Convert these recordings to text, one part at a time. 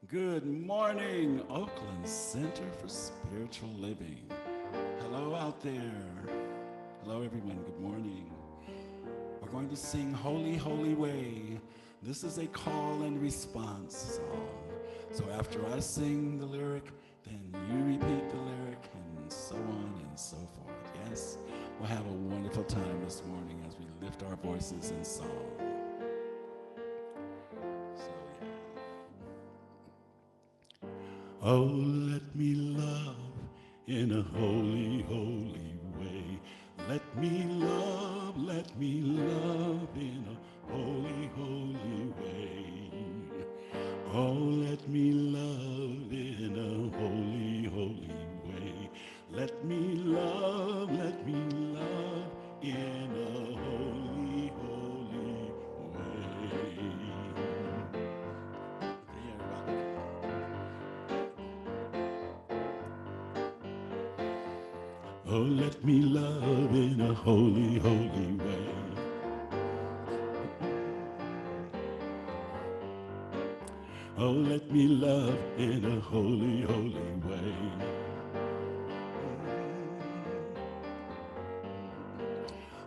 Good morning, Oakland Center for Spiritual Living. Hello out there. Hello everyone, good morning. We're going to sing Holy, Holy Way. This is a call and response song. So after I sing the lyric, then you repeat the lyric and so on and so forth. Yes, we'll have a wonderful time this morning as we lift our voices in song. Oh, let me love in a holy, holy way. Let me love in a holy, holy way. Oh, let me love in a holy, holy way. Let me love in a holy, holy way. Oh, let me love in a holy, holy way. Oh, let me love in a holy, holy way.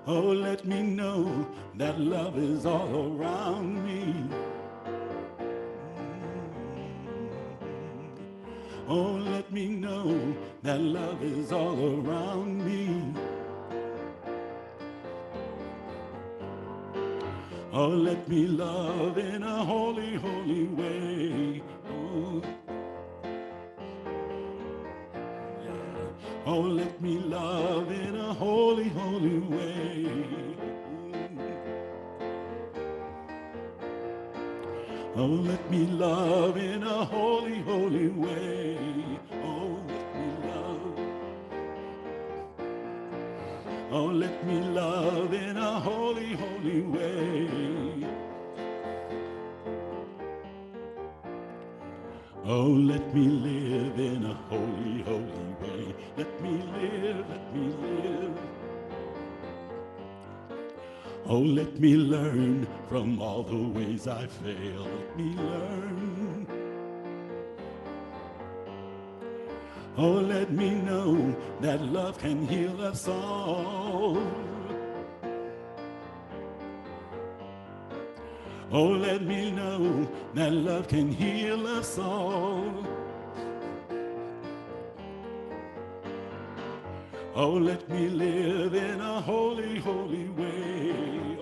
Oh, let me know that love is all around me. Oh, let me know that love is all around me. Oh, let me love in a holy, holy way. Oh, yeah. Oh, let me love in a holy, holy way. Oh, let me love in a holy, holy way. Oh, let me love. Oh, let me love in a holy, holy way. Oh, let me live in a holy, holy way. Let me live, let me live. Oh, let me learn from all the ways I fail. Let me learn. Oh, let me know that love can heal us all. Oh, let me know that love can heal us all. Oh, let me live in a holy, holy way.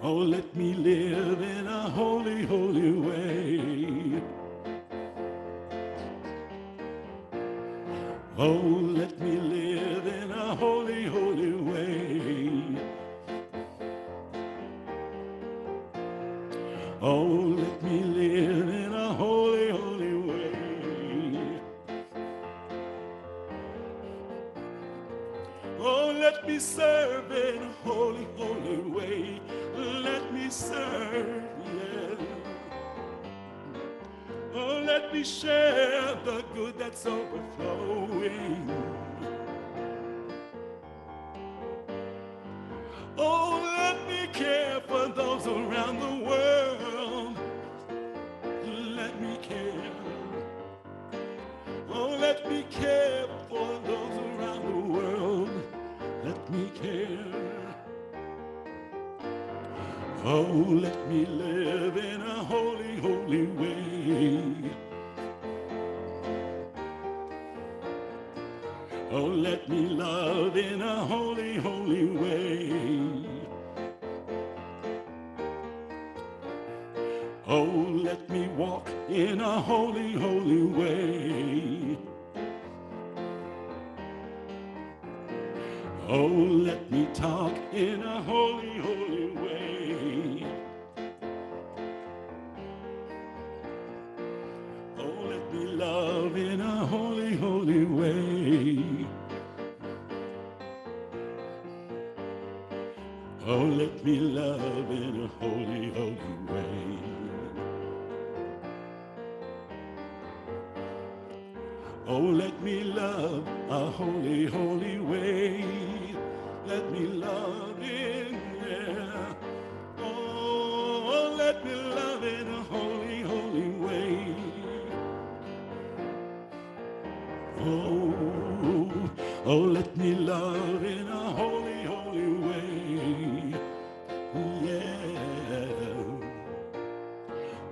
Oh, let me live in a holy, holy way. Oh, let me live in a holy, holy way. Oh, let me live in a holy, holy way. Oh, let me serve in a holy, holy way. Let me serve, yeah. Oh, let me share the good that's overflowing. Oh, let me care for those around the world. Let me care. Oh, let me care for those around the world. Let me care. Oh, let me live in a holy, holy way. Oh, let me love in a holy, holy way. Oh, let me walk in a holy, holy way. Oh, let me talk in a holy, holy way. Oh, let me love in a holy, holy way. Oh, let me love in a holy, holy way. Oh, Oh, let me love a holy, holy way. Let me love in there. Oh, let me love in a holy, holy way. Oh, oh, let me love in a holy, holy way. Yeah.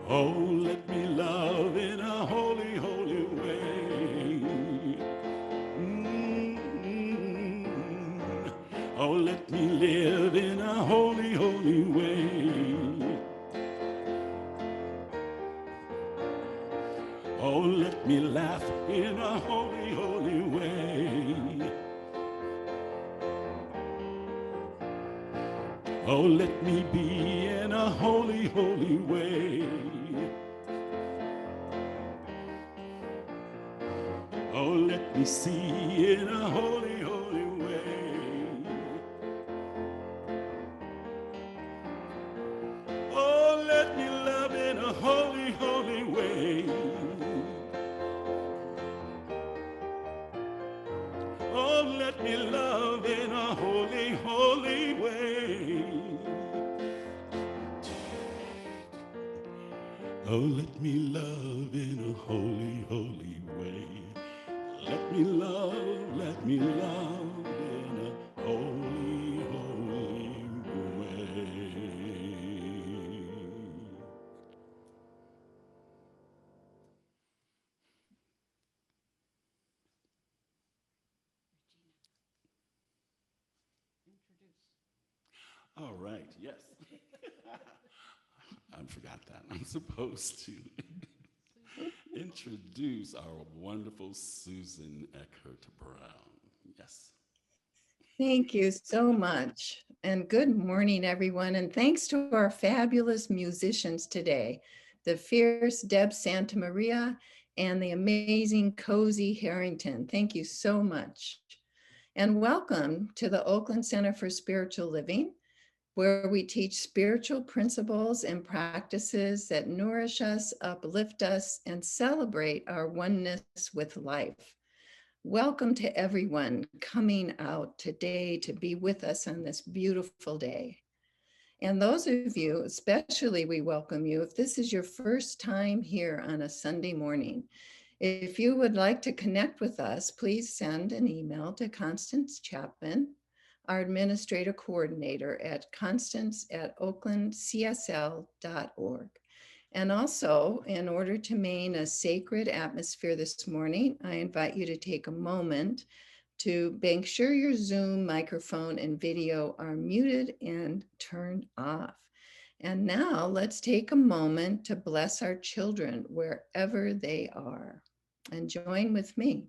Oh, let me love in a holy, holy way. Mm-hmm. Oh, let me live in a holy, holy way. Oh, let me laugh in a holy, holy way. Oh, let me be in a holy, holy way. Oh, let me see in a holy, holy way. Oh, let me love in a holy, holy way. Oh, let me love in a holy, holy way. Oh, let me love in a holy, holy way. Let me love in a holy, holy way. All right, yes. I forgot that. I'm supposed to introduce our wonderful Susan Eckert Brown. Yes. Thank you so much. And good morning, everyone. And thanks to our fabulous musicians today, the fierce Deb Santa Maria and the amazing Cozy Harrington. Thank you so much. And welcome to the Oakland Center for Spiritual Living, where we teach spiritual principles and practices that nourish us, uplift us, and celebrate our oneness with life. Welcome to everyone coming out today to be with us on this beautiful day. And those of you, especially, we welcome you if this is your first time here on a Sunday morning. If you would like to connect with us, please send an email to Constance Chapman, our administrator coordinator at constance@oaklandcsl.org. And also, in order to maintain a sacred atmosphere this morning, I invite you to take a moment to make sure your Zoom microphone and video are muted and turned off. And now let's take a moment to bless our children wherever they are. And join with me.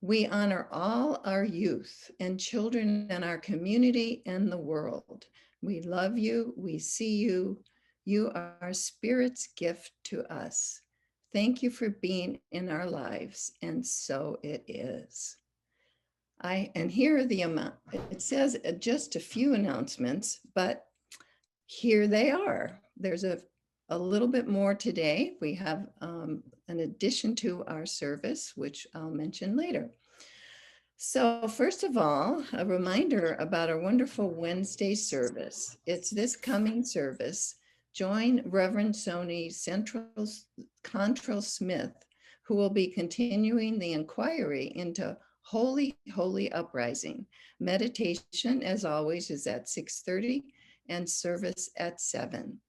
We honor all our youth and children in our community and the world. We love you. We see you. You are Spirit's gift to us. Thank you for being in our lives, and so it is. And here are the amount. It says just a few announcements, but here they are. There's a little bit more today. We have an addition to our service, which I'll mention later. So first of all, a reminder about our wonderful Wednesday service. It's this coming service. Join Reverend Sony Contrell Smith, who will be continuing the inquiry into Holy, Holy Uprising. Meditation, as always, is at 6:30 and service at 7.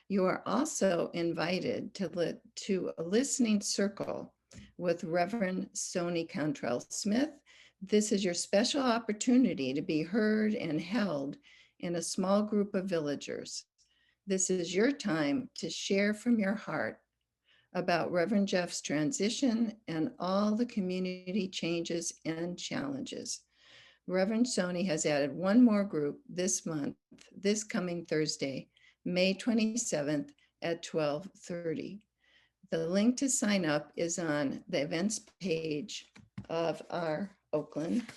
You are also invited to a listening circle with Reverend Sony Contrell Smith. This is your special opportunity to be heard and held in a small group of villagers. This is your time to share from your heart about Reverend Jeff's transition and all the community changes and challenges. Reverend Sony has added one more group this month, this coming Thursday, May 27th at 12:30. The link to sign up is on the events page of our Oakland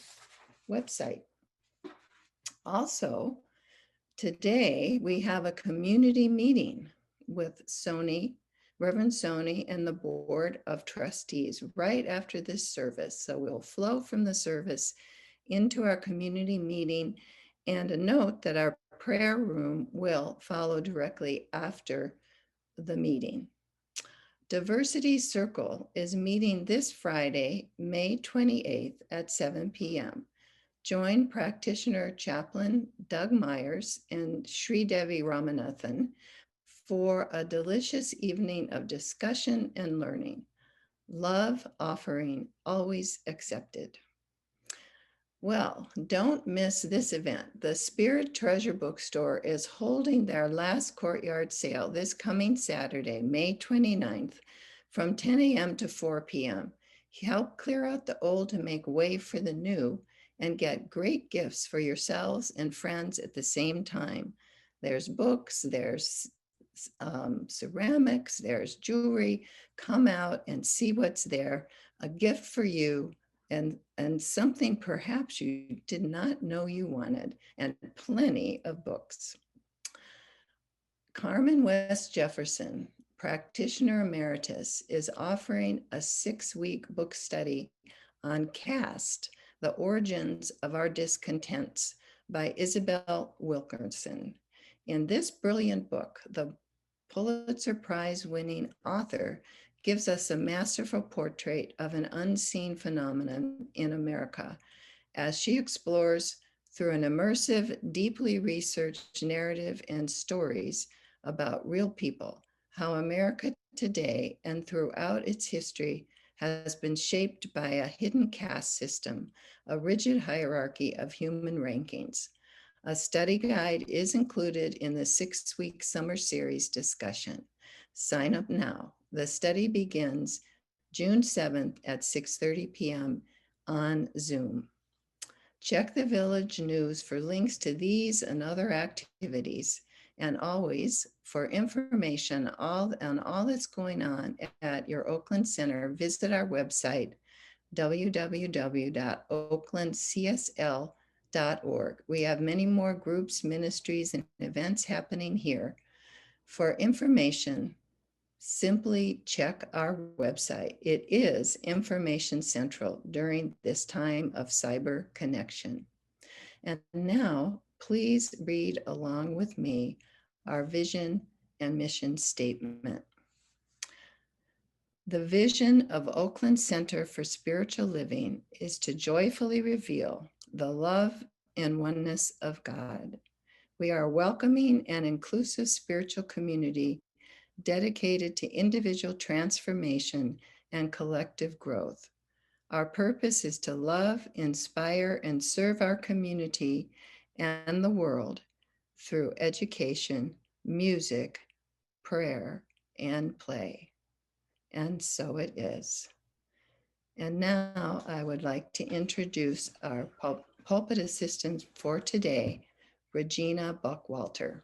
website. Also, today we have a community meeting with Sony Reverend Sony, and the Board of Trustees right after this service. So we'll flow from the service into our community meeting, and a note that our prayer room will follow directly after the meeting. Diversity Circle is meeting this Friday, May 28th at 7 p.m. Join practitioner chaplain Doug Myers and Sri Devi Ramanathan for a delicious evening of discussion and learning. Love offering always accepted. Well, don't miss this event. The Spirit Treasure Bookstore is holding their last courtyard sale this coming Saturday, May 29th, from 10 a.m. to 4 p.m. Help clear out the old to make way for the new and get great gifts for yourselves and friends at the same time. There's books, there's ceramics, there's jewelry. Come out and see what's there. A gift for you, and something perhaps you did not know you wanted, and plenty of books. Carmen West Jefferson, practitioner emeritus, is offering a 6-week book study on Caste, the Origins of Our Discontents by Isabel Wilkerson. In this brilliant book, the Pulitzer Prize winning author gives us a masterful portrait of an unseen phenomenon in America as she explores through an immersive, deeply researched narrative and stories about real people, how America today and throughout its history has been shaped by a hidden caste system, a rigid hierarchy of human rankings. A study guide is included in the 6-week summer series discussion. Sign up now. The study begins June 7th at 6:30 p.m. on Zoom. Check the Village News for links to these and other activities, and always for information on all that's going on at your Oakland Center, visit our website, www.oaklandcsl.org. We have many more groups, ministries, and events happening here. For information, simply check our website. It is information central during this time of cyber connection. And now, please read along with me our vision and mission statement. The vision of Oakland Center for Spiritual Living is to joyfully reveal the love and oneness of God. We are a welcoming and inclusive spiritual community dedicated to individual transformation and collective growth. Our purpose is to love, inspire, and serve our community and the world through education, music, prayer, and play. And so it is. And now I would like to introduce our pulpit assistant for today, Regina Buckwalter.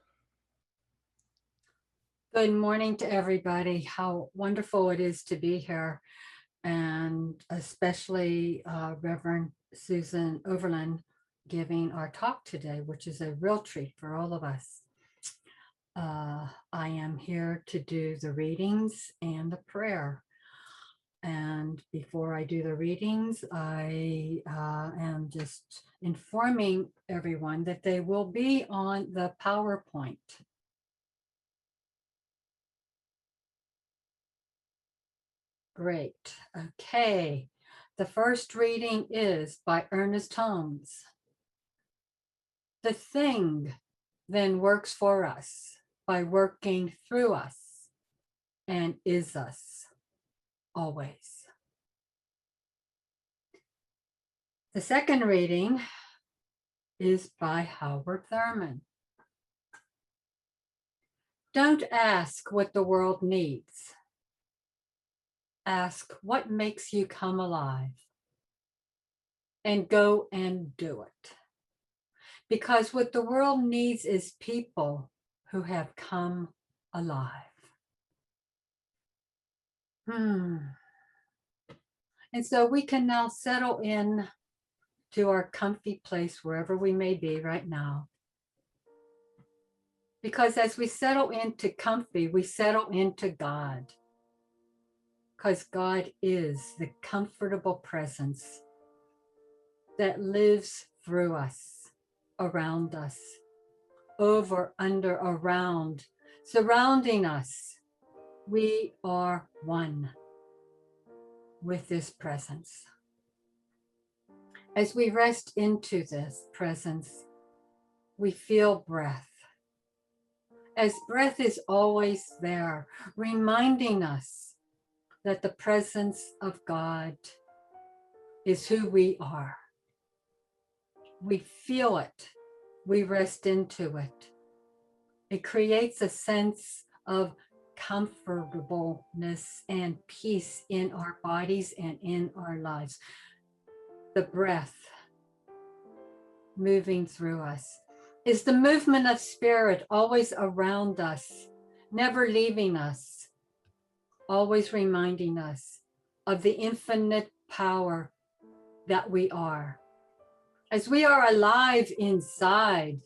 Good morning to everybody. How wonderful it is to be here, and especially Reverend Susan Overland giving our talk today, which is a real treat for all of us. I am here to do the readings and the prayer. And before I do the readings, I am just informing everyone that they will be on the PowerPoint. Great. Okay. The first reading is by Ernest Holmes. The thing then works for us by working through us and is us always. The second reading is by Howard Thurman. Don't ask what the world needs. Ask what makes you come alive, and go and do it. Because what the world needs is people who have come alive. And so we can now settle in to our comfy place, wherever we may be right now. Because as we settle into comfy, we settle into God. because God is the comfortable presence that lives through us, around us, over, under, around, surrounding us. We are one with this presence. As we rest into this presence, we feel breath. As breath is always there, reminding us that the presence of God is who we are. We feel it. We rest into it. It creates a sense of comfortableness and peace in our bodies and in our lives. The breath moving through us is the movement of spirit, always around us, never leaving us, always reminding us of the infinite power that we are. As we are alive inside,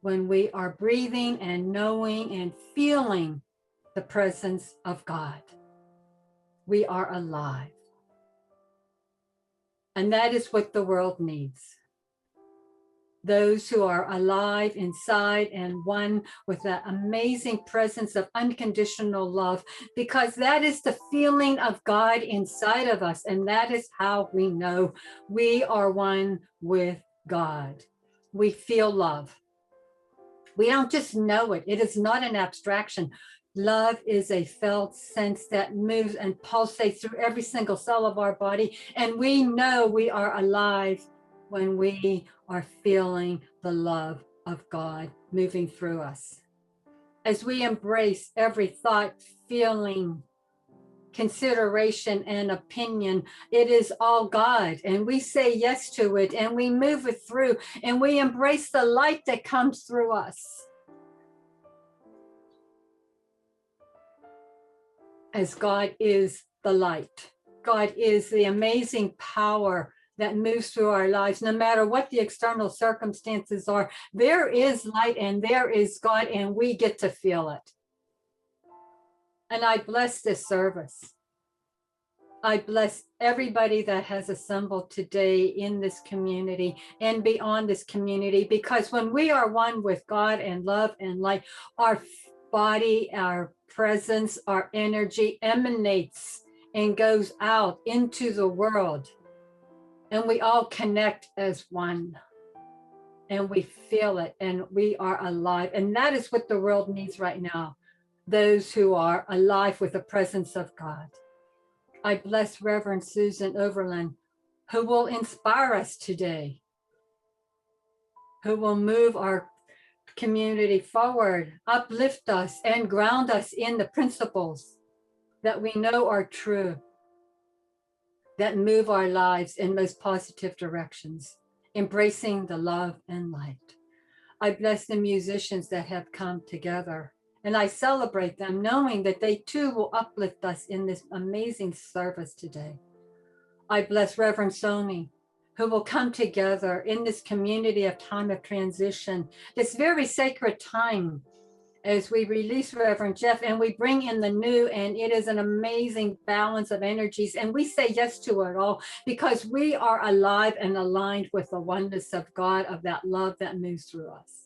when we are breathing and knowing and feeling the presence of God, we are alive. And that is what the world needs. Those who are alive inside and one with that amazing presence of unconditional love, because that is the feeling of God inside of us. And that is how we know we are one with God. We feel love. We don't just know it. It is not an abstraction. Love is a felt sense that moves and pulsates through every single cell of our body. And we know we are alive when we are feeling the love of God moving through us. As we embrace every thought, feeling, consideration, and opinion, it is all God. And we say yes to it and we move it through and we embrace the light that comes through us. As God is the light. God is the amazing power that moves through our lives, no matter what the external circumstances are. There is light and there is God, and we get to feel it. And I bless this service. I bless everybody that has assembled today in this community and beyond this community, because when we are one with God and love and light, our body, our presence, our energy emanates and goes out into the world. And we all connect as one. And we feel it and we are alive. And that is what the world needs right now. Those who are alive with the presence of God. I bless Reverend Susan Overland, who will inspire us today, who will move our community forward, uplift us, and ground us in the principles that we know are true, that move our lives in most positive directions, embracing the love and light. I bless the musicians that have come together, and I celebrate them, knowing that they too will uplift us in this amazing service today. I bless Reverend Sony, who will come together in this community of time of transition, this very sacred time, as we release Reverend Jeff and we bring in the new, and it is an amazing balance of energies. And we say yes to it all because we are alive and aligned with the oneness of God, of that love that moves through us.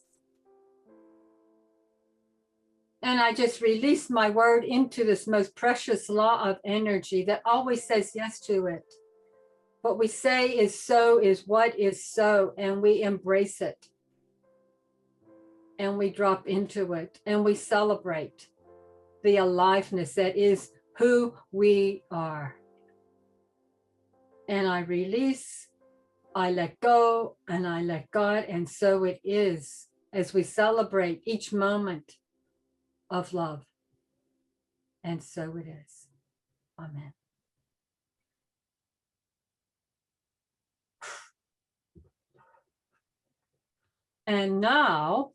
And I just release my word into this most precious law of energy that always says yes to it. What we say is so is what is so, and we embrace it. And we drop into it and we celebrate the aliveness that is who we are. And I release, I let go, and I let God, and so it is as we celebrate each moment of love. And so it is. Amen. And now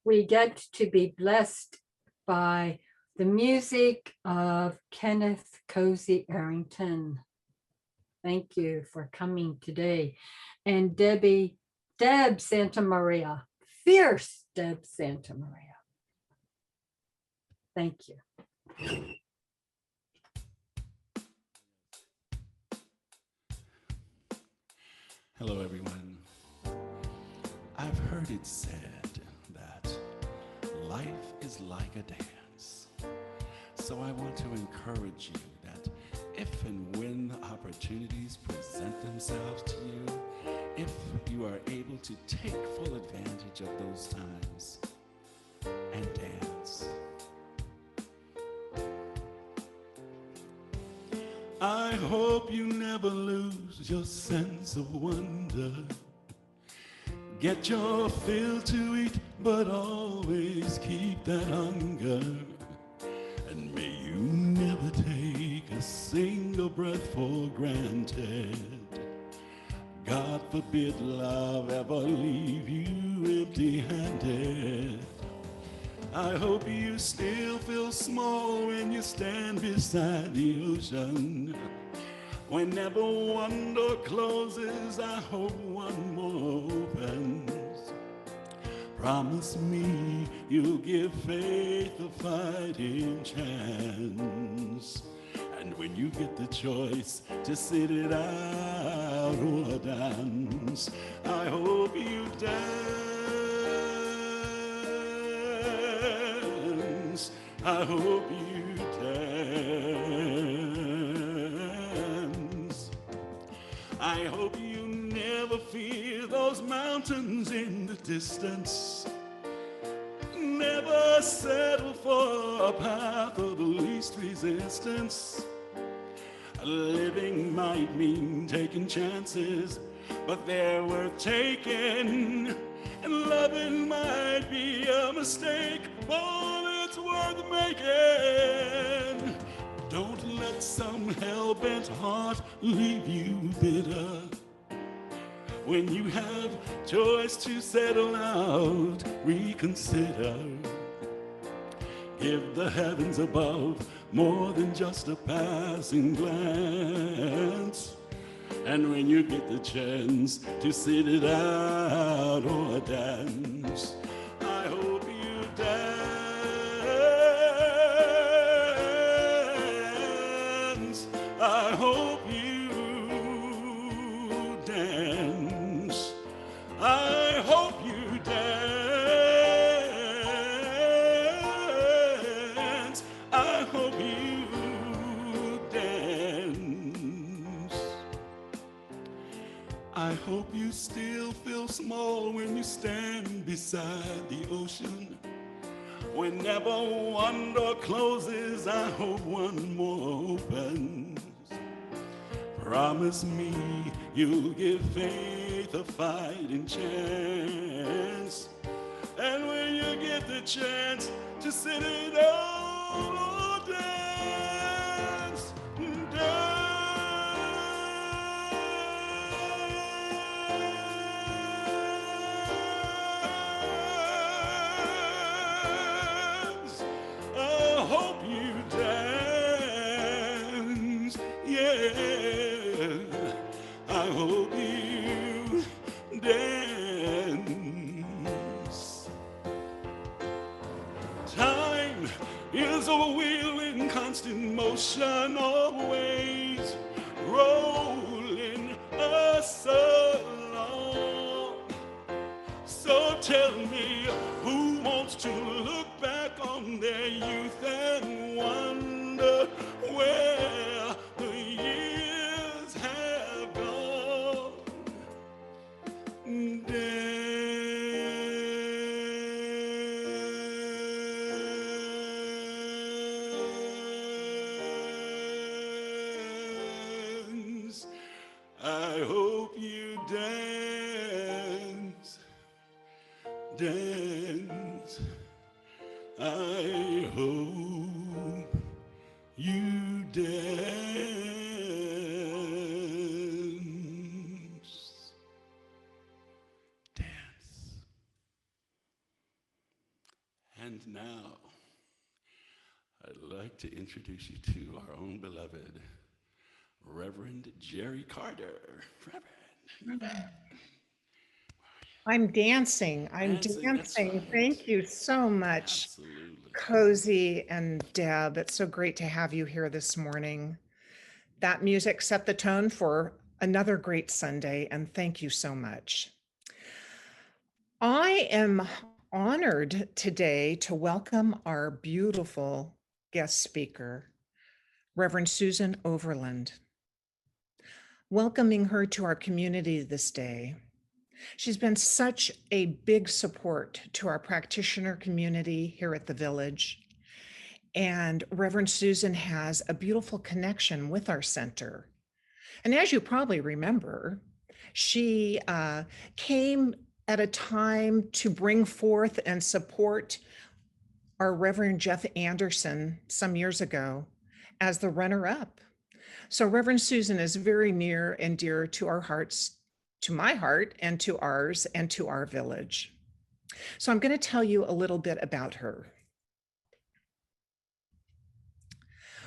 we get to be blessed by the music of Kenneth Cozy Arrington. Thank you for coming today. And Deb Santa Maria, fierce Deb Santa Maria. Thank you. Hello, everyone. I've heard it said that life is like a dance. So I want to encourage you that if and when opportunities present themselves to you, if you are able to take full advantage of those times and dance. I hope you never lose your sense of wonder. Get your fill to eat, but always keep that hunger. And may you never take a single breath for granted. God forbid love ever leave you empty-handed. I hope you still feel small when you stand beside the ocean. Whenever one door closes, I hope one more opens. Promise me you'll give faith a fighting chance. And when you get the choice to sit it out or dance, I hope you dance. I hope you dance. I hope you never fear those mountains in the distance. Never settle for a path of the least resistance. Living might mean taking chances, but they're worth taking. And loving might be a mistake, but it's worth making. Don't let some hell-bent heart leave you bitter. When you have choice to settle out, reconsider. Give the heavens above more than just a passing glance. And when you get the chance to sit it out or dance, I hope you dance. I hope you dance. I hope you dance. I hope you dance. I hope you still feel small when you stand beside the ocean. Whenever one door closes, I hope one more opens. Promise me you'll give faith a fighting chance. And when you get the chance to sit it out or dance, dance. I hope you dance, yeah. I hope you dance. Time is a wheel in constant motion, always rolling us along. So tell me, who wants to look back on their youth and wonder where the years have gone? Dance. I hope you dance. Dance. I hope you dance. Dance. And now, I'd like to introduce you to our own beloved Reverend Jerry Carter. Reverend. I'm dancing. I'm Dancing, that's dancing. right. Thank you so much, Absolutely. Cozy and Deb. It's so great to have you here this morning. That music set the tone for another great Sunday, and thank you so much. I am honored today to welcome our beautiful guest speaker, Reverend Susan Overland. Welcoming her to our community this day. She's been such a big support to our practitioner community here at the village. And Reverend Susan has a beautiful connection with our center. And as you probably remember, she came at a time to bring forth and support our Reverend Jeff Anderson some years ago as the runner-up. So Reverend Susan is very near and dear to our hearts, to my heart and to ours and to our village. So I'm going to tell you a little bit about her.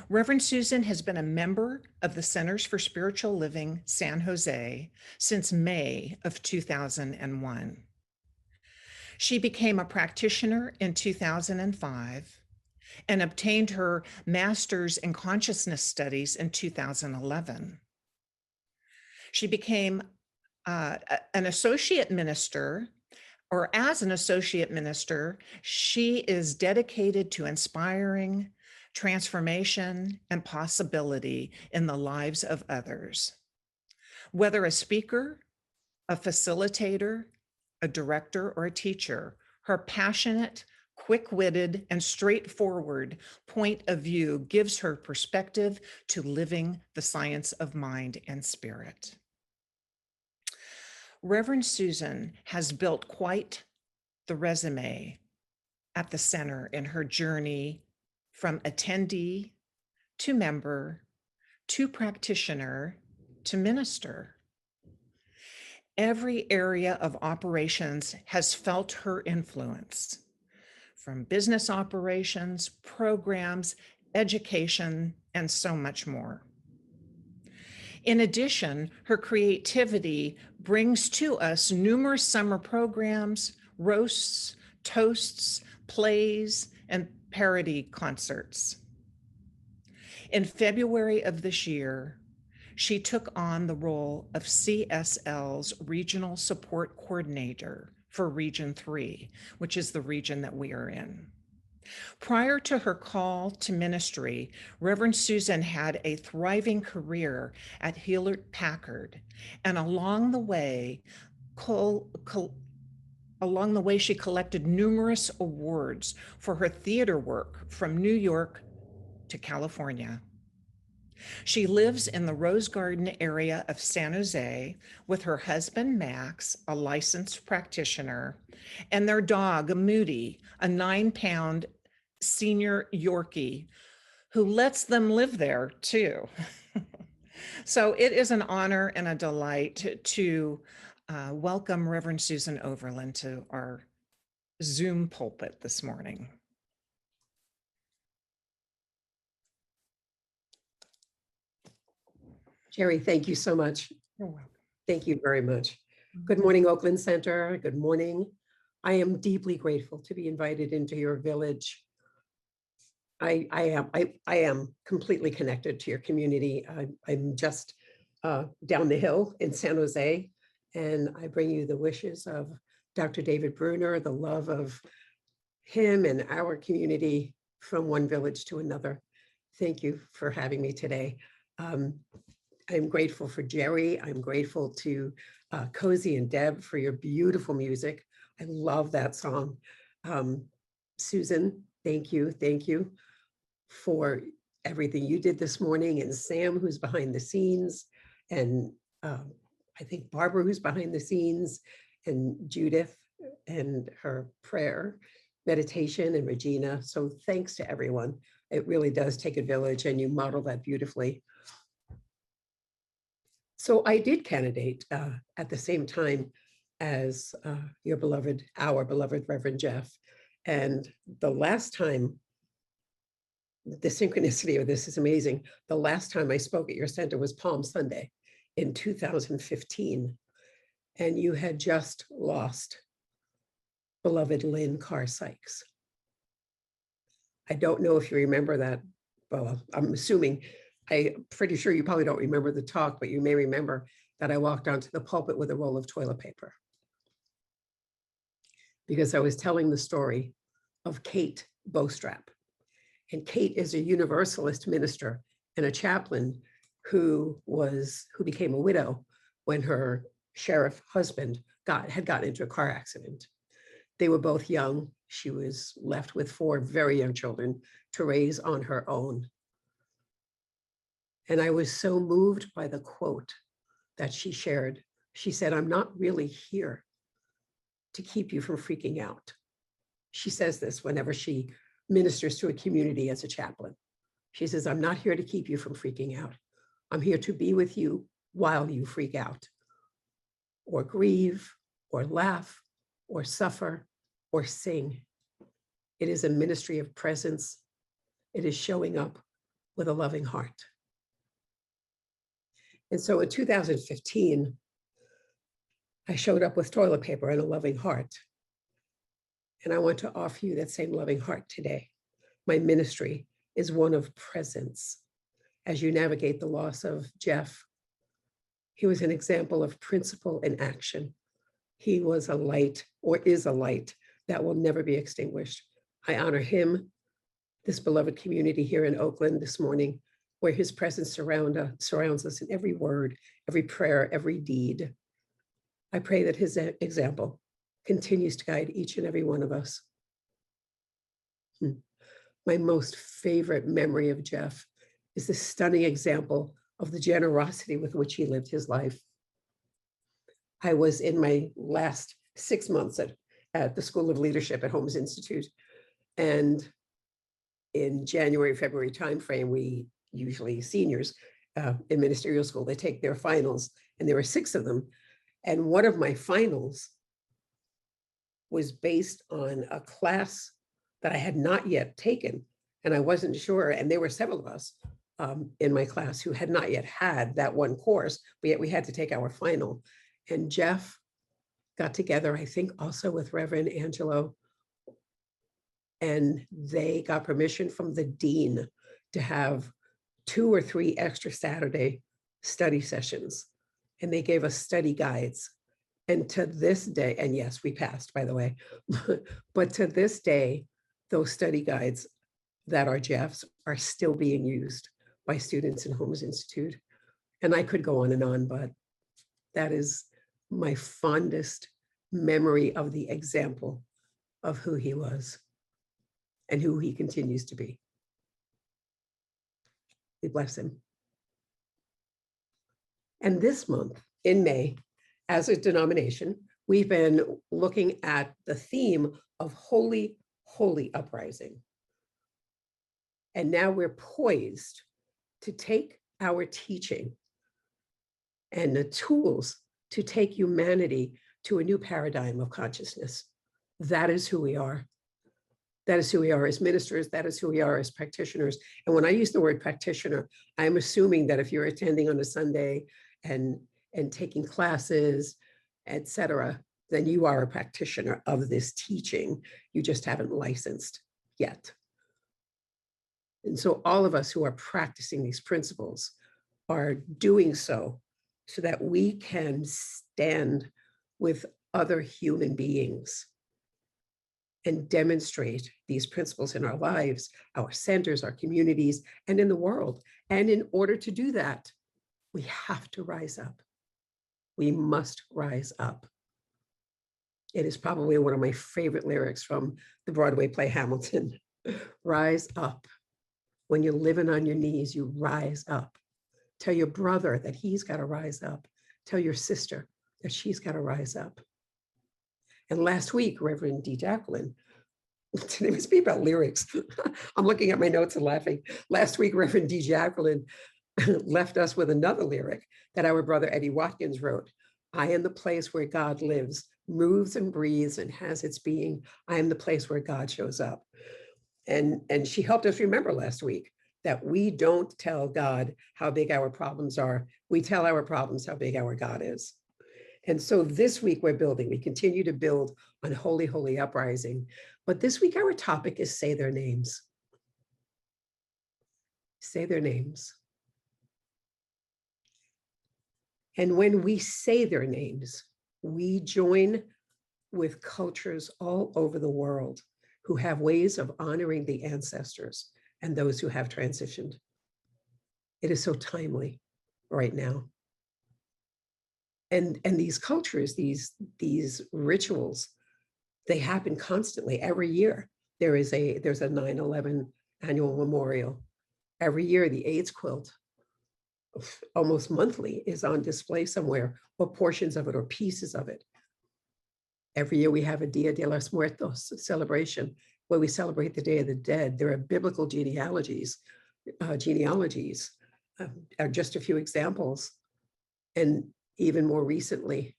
Reverend Susan has been a member of the Centers for Spiritual Living San Jose since May of 2001. She became a practitioner in 2005 and obtained her master's in consciousness studies in 2011. She became an associate minister, or as an associate minister, she is dedicated to inspiring transformation and possibility in the lives of others. Whether a speaker, a facilitator, a director, or a teacher, her passionate, quick-witted, and straightforward point of view gives her perspective to living the science of mind and spirit. Reverend Susan has built quite the resume at the center in her journey from attendee to member to practitioner to minister. Every area of operations has felt her influence, from business operations, programs, education, and so much more. In addition, her creativity brings to us numerous summer programs, roasts, toasts, plays, and parody concerts. In February of this year, she took on the role of CSL's Regional Support Coordinator for Region 3, which is the region that we are in. Prior to her call to ministry, Reverend Susan had a thriving career at Hewlett Packard, and along the way, she collected numerous awards for her theater work from New York to California. She lives in the Rose Garden area of San Jose with her husband, Max, a licensed practitioner, and their dog, Moody, a 9-pound senior Yorkie, who lets them live there too. So it is an honor and a delight to welcome Reverend Susan Overland to our Zoom pulpit this morning. Jerry, thank you so much. You're welcome. Thank you very much. Good morning, Oakland Center. Good morning. I am deeply grateful to be invited into your village. I am completely connected to your community. I'm just down the hill in San Jose, and I bring you the wishes of Dr. David Bruner, the love of him and our community from one village to another. Thank you for having me today. I'm grateful for Jerry. I'm grateful to Cozy and Deb for your beautiful music. I love that song. Susan, thank you. Thank you for everything you did this morning, and Sam, who's behind the scenes, and I think Barbara, who's behind the scenes, and Judith and her prayer meditation, and Regina. So thanks to everyone. It really does take a village, and you model that beautifully. So I did candidate at the same time as our beloved Reverend Jeff. And the last time, the synchronicity of this is amazing. The last time I spoke at your center was Palm Sunday in 2015. And you had just lost beloved Lynn Carr Sykes. I don't know if you remember that. Well, I'm assuming, I'm pretty sure you probably don't remember the talk, but you may remember that I walked onto the pulpit with a roll of toilet paper, because I was telling the story of Kate Bostrap. And Kate is a Universalist minister and a chaplain who became a widow when her sheriff husband had gotten into a car accident. They were both young. She was left with 4 very young children to raise on her own. And I was so moved by the quote that she shared. She said, "I'm not really here to keep you from freaking out." She says this whenever she ministers to a community as a chaplain. She says, "I'm not here to keep you from freaking out. I'm here to be with you while you freak out, or grieve, or laugh, or suffer, or sing. It is a ministry of presence. It is showing up with a loving heart." And so in 2015, I showed up with toilet paper and a loving heart. And I want to offer you that same loving heart today. My ministry is one of presence. As you navigate the loss of Jeff, he was an example of principle and action. He was a light, or is a light, that will never be extinguished. I honor him, this beloved community here in Oakland this morning, where his presence surrounds us in every word, every prayer, every deed. I pray that his example continues to guide each and every one of us. My most favorite memory of Jeff is the stunning example of the generosity with which he lived his life. I was in my last 6 months at the School of Leadership at Holmes Institute. And in January, February timeframe, we usually seniors in ministerial school, they take their finals, and there were 6 of them. And one of my finals was based on a class that I had not yet taken, and I wasn't sure. And there were several of us in my class who had not yet had that one course, but yet we had to take our final. And Jeff got together, I think also with Reverend Angelo, and they got permission from the dean to have 2 or 3 extra Saturday study sessions. And they gave us study guides. And to this day, and yes, we passed, by the way, but to this day, those study guides that are Jeff's are still being used by students in Holmes Institute. And I could go on, but that is my fondest memory of the example of who he was and who he continues to be. We bless him. And this month in May, as a denomination, we've been looking at the theme of holy, holy uprising. And now we're poised to take our teaching and the tools to take humanity to a new paradigm of consciousness. That is who we are. That is who we are as ministers. That is who we are as practitioners. And when I use the word practitioner, I'm assuming that if you're attending on a Sunday and taking classes, etc., then you are a practitioner of this teaching. You just haven't licensed yet. And so all of us who are practicing these principles are doing so that we can stand with other human beings and demonstrate these principles in our lives, our centers, our communities, and in the world. And in order to do that, we have to rise up. We must rise up. It is probably one of my favorite lyrics from the Broadway play Hamilton. Rise up. When you're living on your knees, you rise up. Tell your brother that he's got to rise up. Tell your sister that she's got to rise up. And last week, Reverend D. Jacqueline, today must be about lyrics. I'm looking at my notes and laughing. Last week, Reverend D. Jacqueline left us with another lyric that our brother Eddie Watkins wrote. I am the place where God lives, moves and breathes and has its being. I am the place where God shows up. And she helped us remember last week that we don't tell God how big our problems are. We tell our problems how big our God is. And so this week we continue to build on Holy, Holy Uprising. But this week our topic is say their names. Say their names. And when we say their names, we join with cultures all over the world who have ways of honoring the ancestors and those who have transitioned. It is so timely right now. And these cultures, these rituals, they happen constantly. Every year there's a 9/11 annual memorial. Every year the AIDS quilt, almost monthly, is on display somewhere, or portions of it or pieces of it. Every year we have a Dia de los Muertos celebration where we celebrate the Day of the Dead. There are biblical genealogies are just a few examples. And even more recently,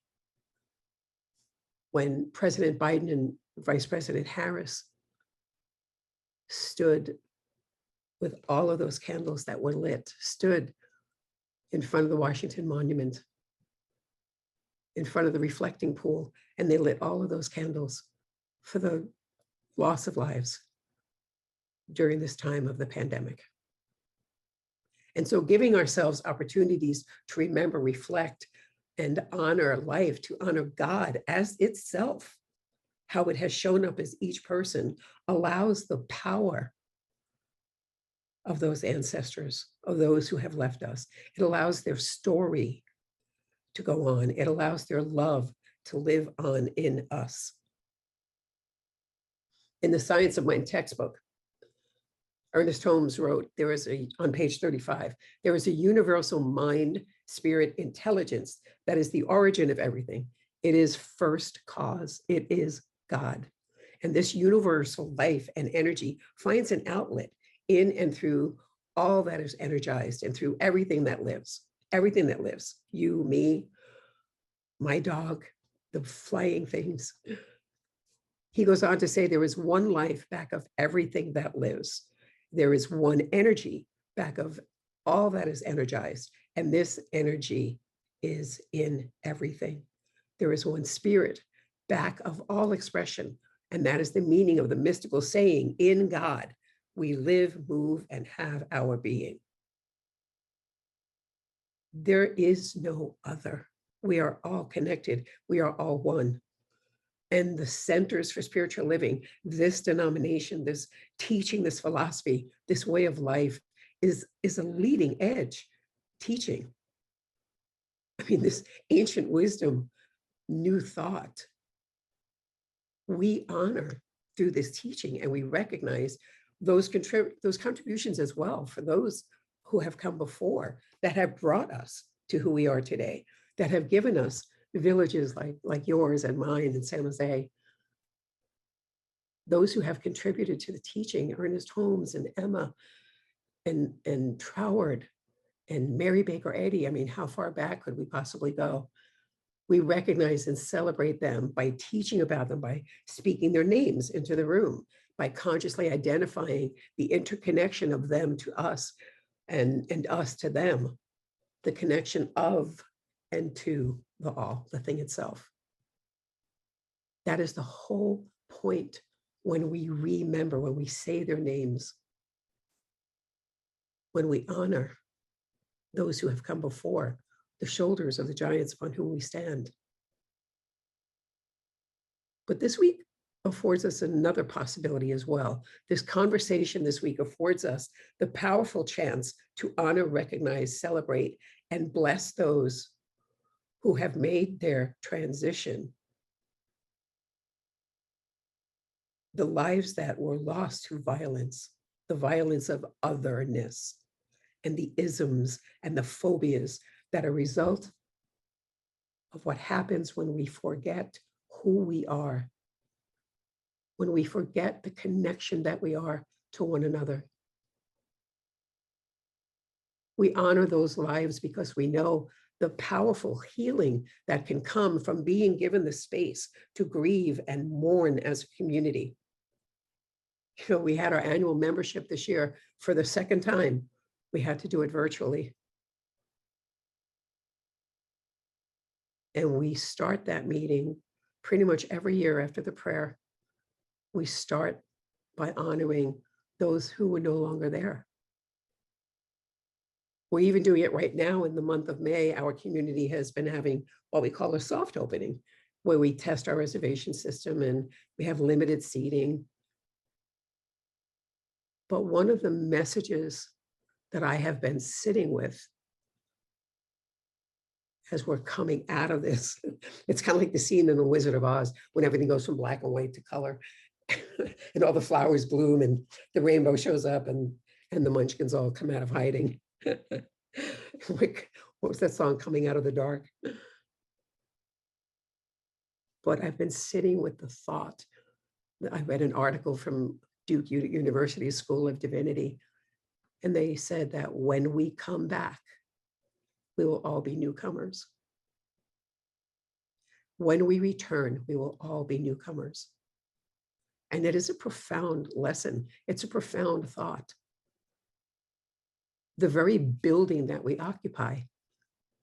when President Biden and Vice President Harris stood with all of those candles that were lit, stood in front of the Washington Monument, in front of the reflecting pool, and they lit all of those candles for the loss of lives during this time of the pandemic. And so giving ourselves opportunities to remember, reflect, and honor life, to honor God as itself, how it has shown up as each person, allows the power of those ancestors, of those who have left us. It allows their story to go on. It allows their love to live on in us. In the Science of Mind textbook, Ernest Holmes wrote, on page 35, there is a universal mind, spirit, intelligence that is the origin of everything. It is first cause. It is God. And this universal life and energy finds an outlet in and through all that is energized and through everything that lives, you, me, my dog, the flying things. He goes on to say, there is one life back of everything that lives. There is one energy back of all that is energized. And this energy is in everything. There is one spirit back of all expression. And that is the meaning of the mystical saying, in God, we live, move, and have our being. There is no other. We are all connected. We are all one. And the Centers for Spiritual Living, this denomination, this teaching, this philosophy, this way of life is a leading edge teaching. I mean, this ancient wisdom, new thought, we honor through this teaching, and we recognize those contributions as well for those who have come before, that have brought us to who we are today, that have given us villages like yours and mine in San Jose. Those who have contributed to the teaching, Ernest Holmes and Emma and Troward and Mary Baker Eddy. I mean, how far back could we possibly go? We recognize and celebrate them by teaching about them, by speaking their names into the room, by consciously identifying the interconnection of them to us and us to them, the connection of and to the all, the thing itself. That is the whole point when we remember, when we say their names, when we honor those who have come before, the shoulders of the giants upon whom we stand. But this week affords us another possibility as well. This conversation this week affords us the powerful chance to honor, recognize, celebrate, and bless those who have made their transition, the lives that were lost to violence, the violence of otherness, and the isms and the phobias that are a result of what happens when we forget who we are, when we forget the connection that we are to one another. We honor those lives because we know the powerful healing that can come from being given the space to grieve and mourn as a community. You know, we had our annual membership this year for the second time. We had to do it virtually. And we start that meeting pretty much every year after the prayer. We start by honoring those who were no longer there. We're even doing it right now in the month of May. Our community has been having what we call a soft opening, where we test our reservation system and we have limited seating. But one of the messages that I have been sitting with as we're coming out of this, it's kind of like the scene in The Wizard of Oz when everything goes from black and white to color and all the flowers bloom and the rainbow shows up and the munchkins all come out of hiding. Like, what was that song, Coming Out of the Dark? But I've been sitting with the thought. I read an article from Duke University School of Divinity, and they said that when we come back, we will all be newcomers. When we return, we will all be newcomers. And it is a profound lesson. It's a profound thought. The very building that we occupy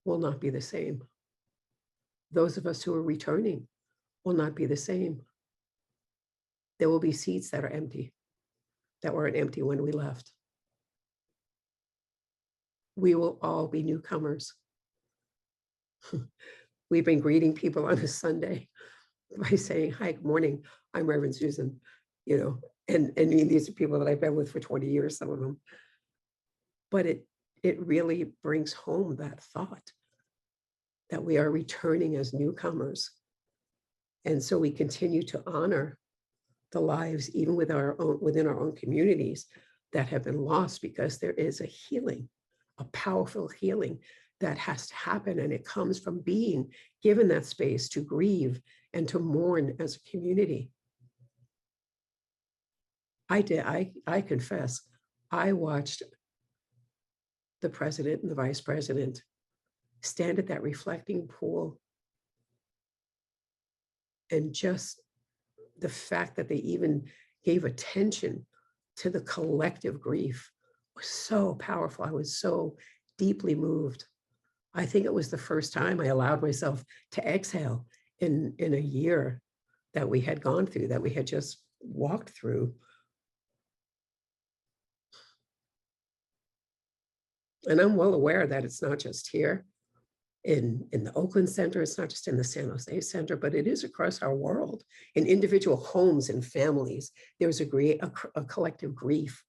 will not be the same. Those of us who are returning will not be the same. There will be seats that are empty, that weren't empty when we left. We will all be newcomers. We've been greeting people on a Sunday by saying, hi, good morning, I'm Reverend Susan, and these are people that I've been with for 20 years, some of them. But it really brings home that thought that we are returning as newcomers. And so we continue to honor the lives, even within our own communities, that have been lost, because there is a healing, a powerful healing that has to happen. And it comes from being given that space to grieve and to mourn as a community. I confess, I watched the president and the vice president stand at that reflecting pool, and just the fact that they even gave attention to the collective grief was so powerful. I was so deeply moved. I think it was the first time I allowed myself to exhale in a year that we had gone through, that we had just walked through. And I'm well aware that it's not just here in the Oakland Center, it's not just in the San Jose Center, but it is across our world. In individual homes and families, there's a collective grief,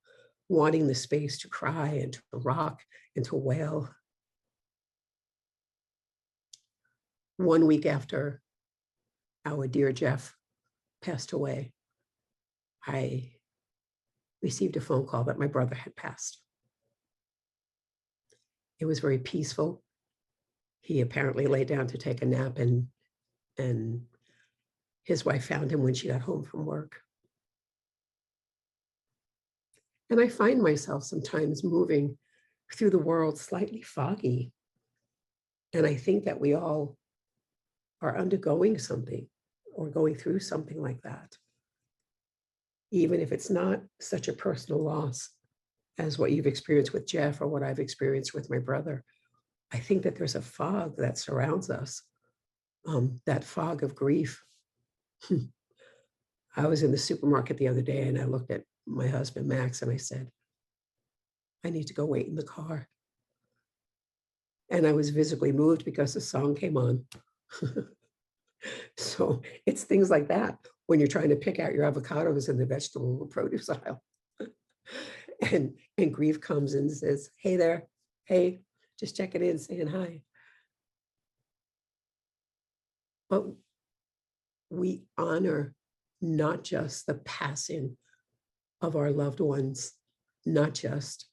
wanting the space to cry and to rock and to wail. 1 week after our dear Jeff passed away, I received a phone call that my brother had passed. It was very peaceful. He apparently lay down to take a nap, and his wife found him when she got home from work. And I find myself sometimes moving through the world slightly foggy. And I think that we all are undergoing something or going through something like that. Even if it's not such a personal loss as what you've experienced with Jeff or what I've experienced with my brother, I think that there's a fog that surrounds us, that fog of grief. I was in the supermarket the other day and I looked at my husband, Max, and I said, I need to go wait in the car. And I was visibly moved because the song came on. So it's things like that when you're trying to pick out your avocados in the vegetable produce aisle. And grief comes and says, hey there, hey, just checking in, saying hi. But we honor not just the passing of our loved ones, not just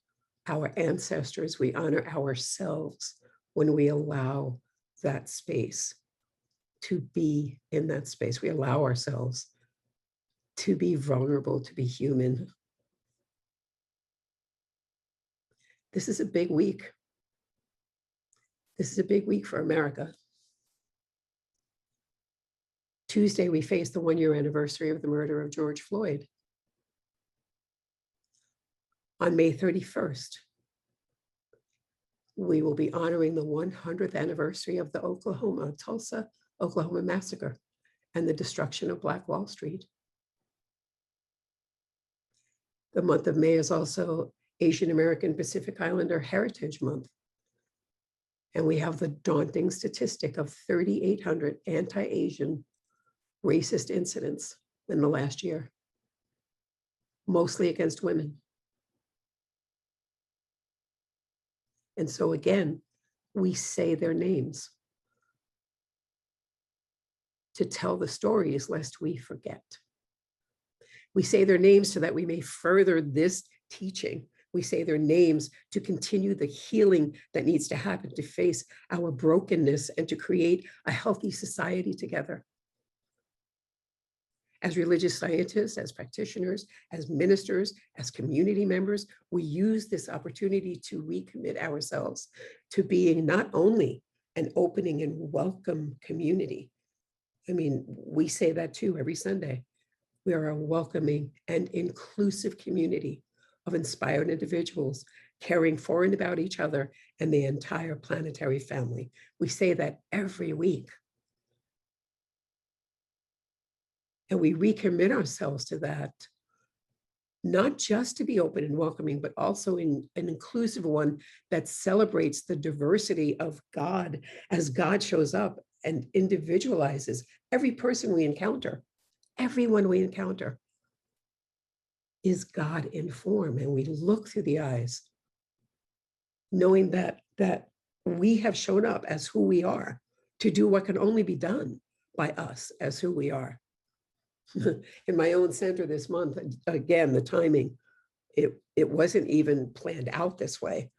our ancestors, we honor ourselves when we allow that space to be in that space. We allow ourselves to be vulnerable, to be human. This is a big week. This is a big week for America. Tuesday, we face the 1-year anniversary of the murder of George Floyd. On May 31st, we will be honoring the 100th anniversary of the Tulsa, Oklahoma massacre and the destruction of Black Wall Street. The month of May is also Asian American Pacific Islander Heritage Month. And we have the daunting statistic of 3,800 anti-Asian racist incidents in the last year, mostly against women. And so again, we say their names to tell the stories lest we forget. We say their names so that we may further this teaching. We say their names to continue the healing that needs to happen to face our brokenness and to create a healthy society together. As religious scientists, as practitioners, as ministers, as community members, we use this opportunity to recommit ourselves to being not only an opening and welcome community. I mean, we say that too every Sunday. We are a welcoming and inclusive community of inspired individuals caring for and about each other and the entire planetary family. We say that every week. And we recommit ourselves to that, not just to be open and welcoming, but also in an inclusive one that celebrates the diversity of God as God shows up and individualizes every person we encounter. Everyone we encounter is God in form, and we look through the eyes, knowing that we have shown up as who we are to do what can only be done by us as who we are. In my own center this month, again, the timing, it wasn't even planned out this way,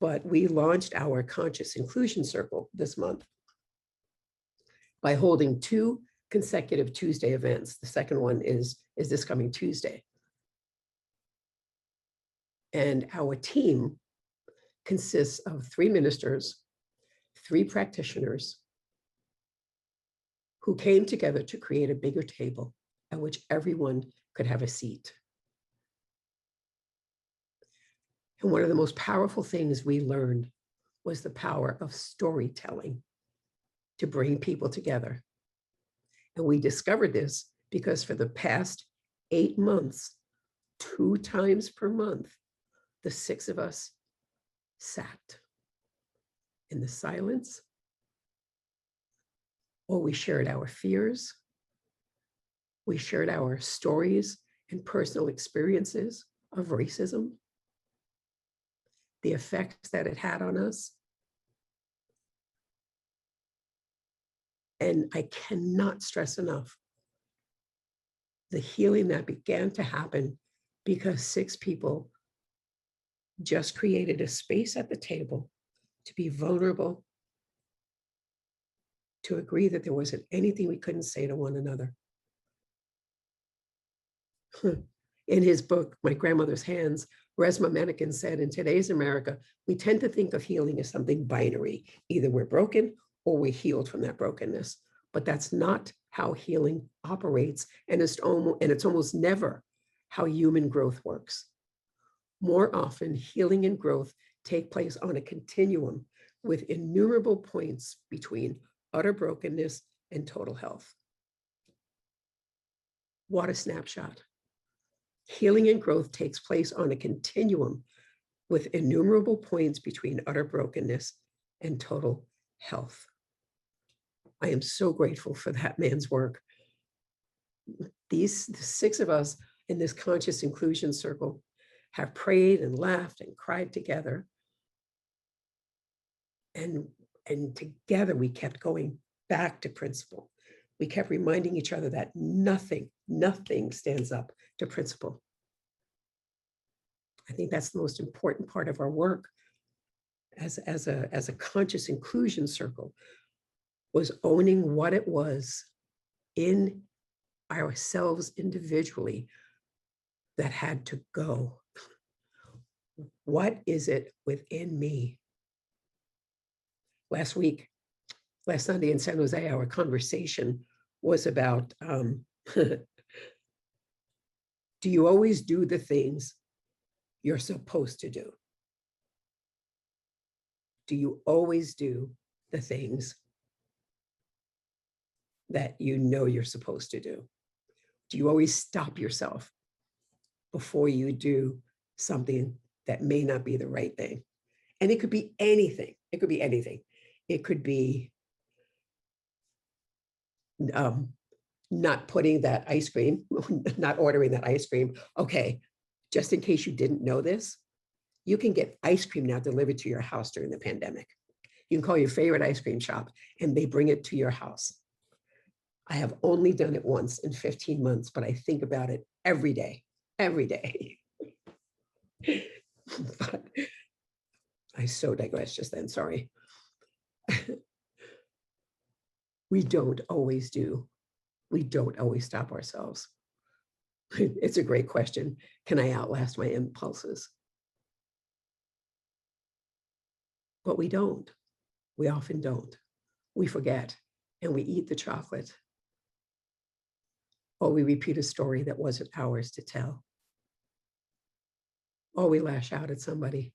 but we launched our Conscious Inclusion Circle this month by holding 2 consecutive Tuesday events. The second one is this coming Tuesday. And our team consists of 3 ministers, 3 practitioners who came together to create a bigger table at which everyone could have a seat. And one of the most powerful things we learned was the power of storytelling to bring people together. And we discovered this because for the past 8 months, 2 times per month, the 6 of us sat in the silence, or we shared our fears. We shared our stories and personal experiences of racism, the effects that it had on us. And I cannot stress enough the healing that began to happen because 6 people just created a space at the table to be vulnerable, to agree that there wasn't anything we couldn't say to one another. In his book, My Grandmother's Hands, Resmaa Menakem said, in today's America, we tend to think of healing as something binary. Either we're broken or we're healed from that brokenness. But that's not how healing operates. And it's almost never how human growth works. More often, healing and growth take place on a continuum with innumerable points between utter brokenness and total health. What a snapshot. Healing and growth takes place on a continuum with innumerable points between utter brokenness and total health. I am so grateful for that man's work. The 6 of us in this conscious inclusion circle have prayed and laughed and cried together. And together we kept going back to principle. We kept reminding each other that nothing stands up to principle. I think that's the most important part of our work as a conscious inclusion circle, was owning what it was in ourselves individually that had to go. What is it within me? Last Sunday in San Jose, our conversation was about, do you always do the things you're supposed to do? Do you always do the things that you know you're supposed to do? Do you always stop yourself before you do something that may not be the right thing? And it could be anything. It could be anything. It could be not putting that ice cream, not ordering that ice cream. Okay, just in case you didn't know this, you can get ice cream now delivered to your house during the pandemic. You can call your favorite ice cream shop and they bring it to your house. I have only done it once in 15 months, but I think about it every day, every day. But I so digress just then, sorry. We don't always stop ourselves. It's a great question. Can I outlast my impulses? But we don't. We often don't. We forget and we eat the chocolate. Or we repeat a story that wasn't ours to tell. Or we lash out at somebody.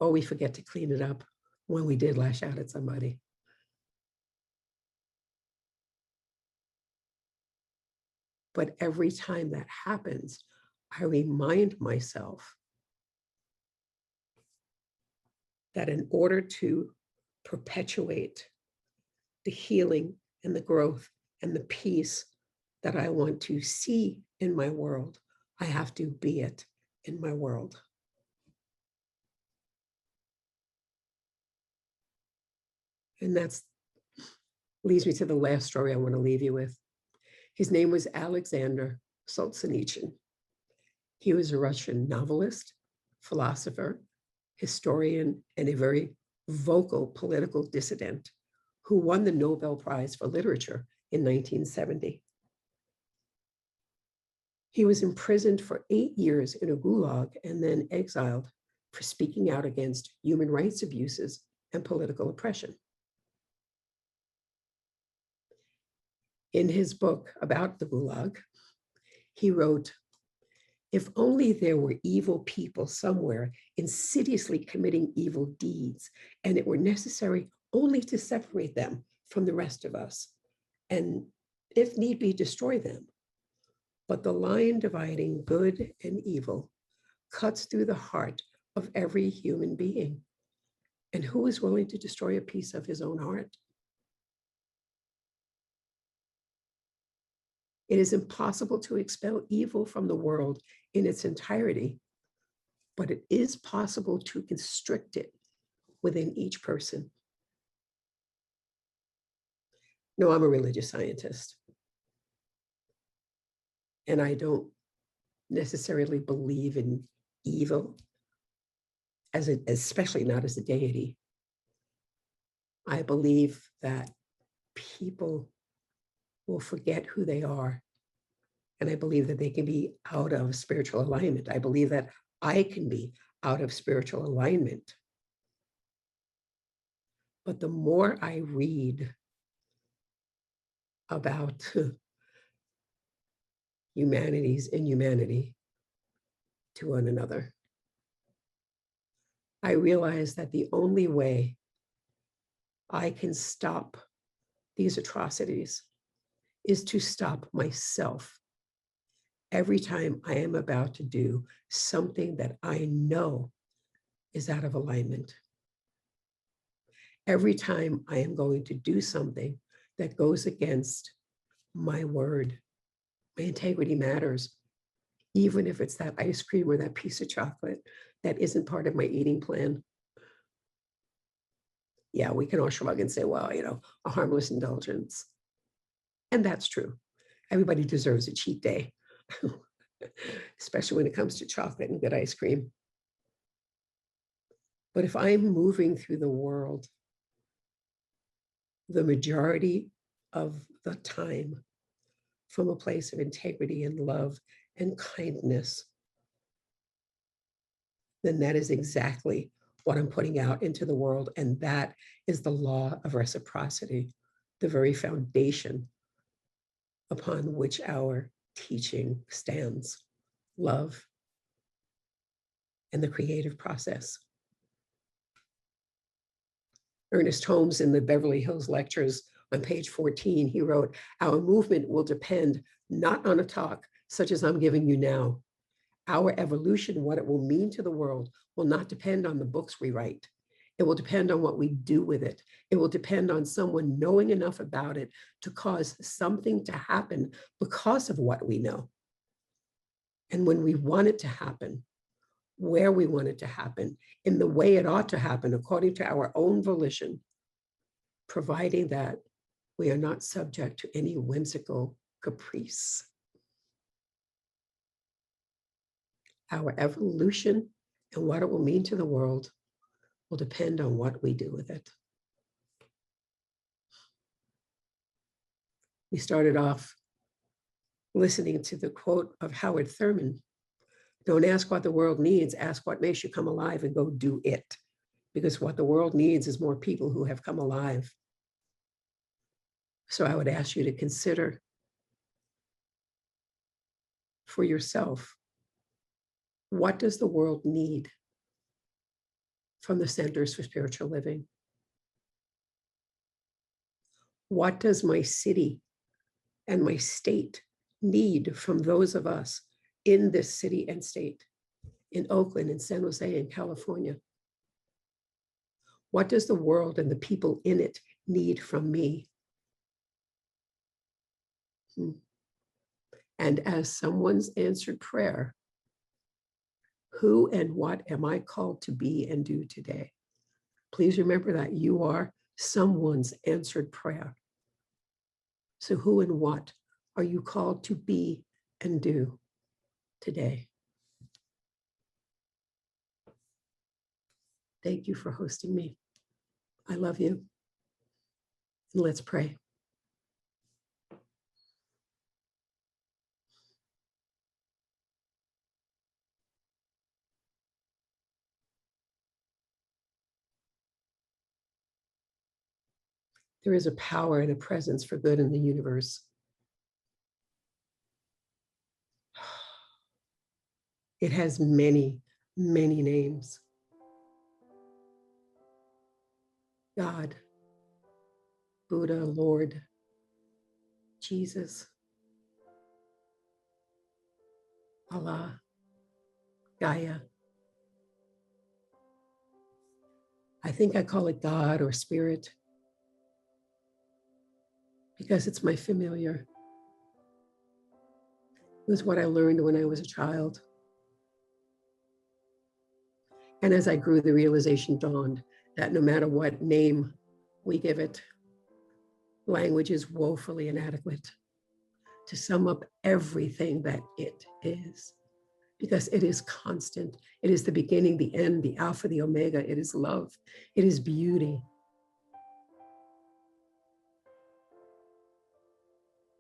Or we forget to clean it up when we did lash out at somebody. But every time that happens, I remind myself that in order to perpetuate the healing and the growth and the peace that I want to see in my world, I have to be it in my world. And that's leads me to the last story I want to leave you with. His name was Alexander Solzhenitsyn. He was a Russian novelist, philosopher, historian, and a very vocal political dissident who won the Nobel Prize for Literature in 1970. He was imprisoned for 8 years in a gulag and then exiled for speaking out against human rights abuses and political oppression. In his book about the gulag, he wrote, "If only there were evil people somewhere insidiously committing evil deeds, and it were necessary only to separate them from the rest of us, and if need be, destroy them. But the line dividing good and evil cuts through the heart of every human being. And who is willing to destroy a piece of his own heart? It is impossible to expel evil from the world in its entirety, but it is possible to constrict it within each person." No, I'm a religious scientist. And I don't necessarily believe in evil, especially not as a deity. I believe that people will forget who they are. And I believe that they can be out of spiritual alignment. I believe that I can be out of spiritual alignment. But the more I read about humanity's inhumanity to one another, I realize that the only way I can stop these atrocities is to stop myself every time I am about to do something that I know is out of alignment. Every time I am going to do something that goes against my word, my integrity matters, even if it's that ice cream or that piece of chocolate that isn't part of my eating plan. Yeah, we can all shrug and say, well, a harmless indulgence. And that's true. Everybody deserves a cheat day, especially when it comes to chocolate and good ice cream. But if I'm moving through the world, the majority of the time from a place of integrity and love and kindness, then that is exactly what I'm putting out into the world. And that is the law of reciprocity, the very foundation upon which our teaching stands: love and the creative process. Ernest Holmes, in the Beverly Hills Lectures on page 14, he wrote, "Our movement will depend not on a talk such as I'm giving you now. Our evolution, what it will mean to the world, will not depend on the books we write. It will depend on what we do with it. It will depend on someone knowing enough about it to cause something to happen because of what we know. And when we want it to happen, where we want it to happen, in the way it ought to happen, according to our own volition, providing that we are not subject to any whimsical caprice. Our evolution and what it will mean to the world will depend on what we do with it. We started off listening to the quote of Howard Thurman. Don't ask what the world needs, ask what makes you come alive and go do it. Because what the world needs is more people who have come alive. So I would ask you to consider for yourself, what does the world need from the Centers for Spiritual Living? What does my city and my state need from those of us in this city and state, in Oakland, in San Jose, in California? What does the world and the people in it need from me? And as someone's answered prayer, who and what am I called to be and do today? Please remember that you are someone's answered prayer. So who and what are you called to be and do today? Thank you for hosting me. I love you. And let's pray. There is a power and a presence for good in the universe. It has many, many names. God, Buddha, Lord, Jesus, Allah, Gaia. I think I call it God or Spirit because it's my familiar. It was what I learned when I was a child. And as I grew, the realization dawned that no matter what name we give it, language is woefully inadequate to sum up everything that it is, because it is constant. It is the beginning, the end, the Alpha, the Omega. It is love. It is beauty.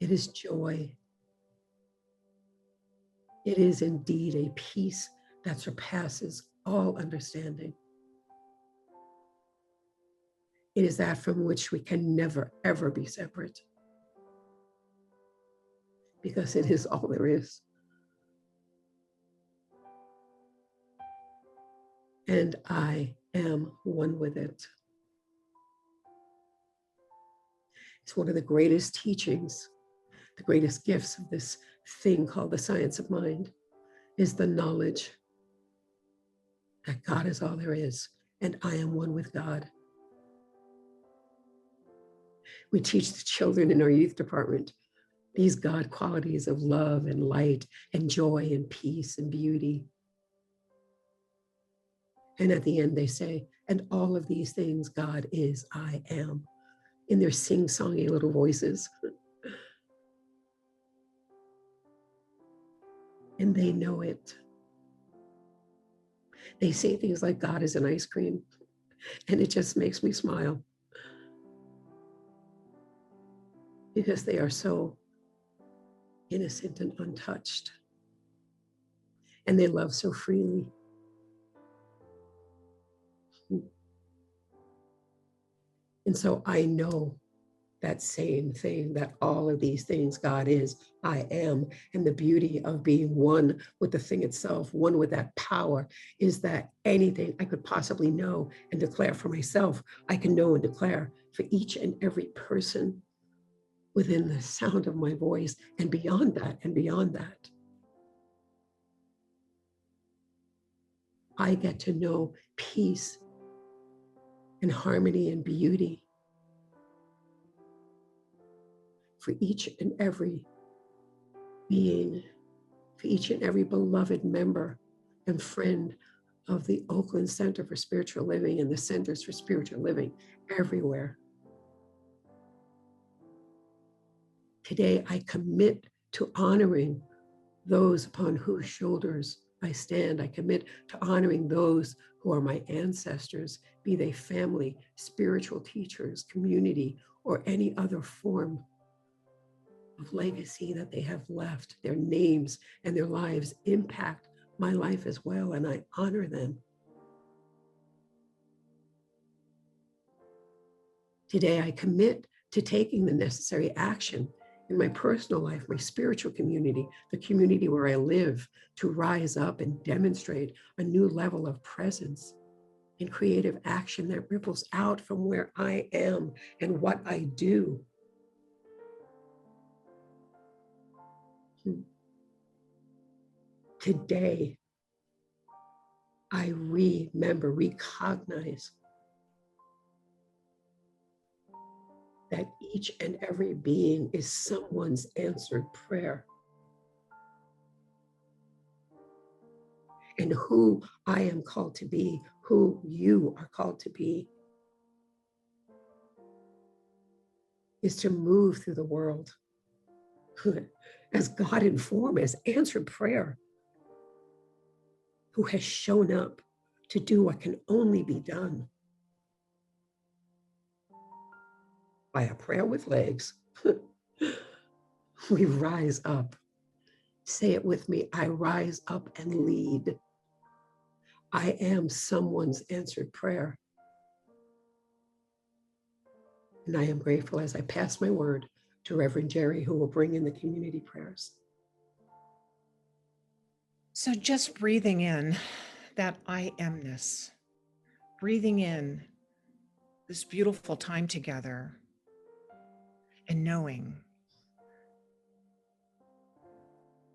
It is joy. It is indeed a peace that surpasses all understanding. It is that from which we can never, ever be separate, because it is all there is. And I am one with it. It's one of the greatest teachings, the greatest gifts of this thing called the science of mind, is the knowledge that God is all there is, and I am one with God. We teach the children in our youth department these God qualities of love and light and joy and peace and beauty. And at the end they say, and all of these things God is, I am, in their sing-songy little voices. And they know it. They say things like God is an ice cream, and it just makes me smile, because they are so innocent and untouched, and they love so freely. And so I know that same thing, that all of these things God is, I am. And the beauty of being one with the thing itself, one with that power, is that anything I could possibly know and declare for myself, I can know and declare for each and every person within the sound of my voice, and beyond that, and beyond that. I get to know peace and harmony and beauty for each and every being, for each and every beloved member and friend of the Oakland Center for Spiritual Living and the Centers for Spiritual Living everywhere. Today, I commit to honoring those upon whose shoulders I stand. I commit to honoring those who are my ancestors, be they family, spiritual teachers, community, or any other form of legacy that they have left. Their names and their lives impact my life as well, and I honor them. Today, I commit to taking the necessary action in my personal life, my spiritual community, the community where I live, to rise up and demonstrate a new level of presence and creative action that ripples out from where I am and what I do. Today, I recognize that each and every being is someone's answered prayer. And who I am called to be, who you are called to be, is to move through the world as God informed, as answered prayer, who has shown up to do what can only be done by a prayer with legs. We rise up. Say it with me. I rise up and lead. I am someone's answered prayer. And I am grateful as I pass my word to Reverend Jerry, who will bring in the community prayers. So just breathing in that I amness, breathing in this beautiful time together, and knowing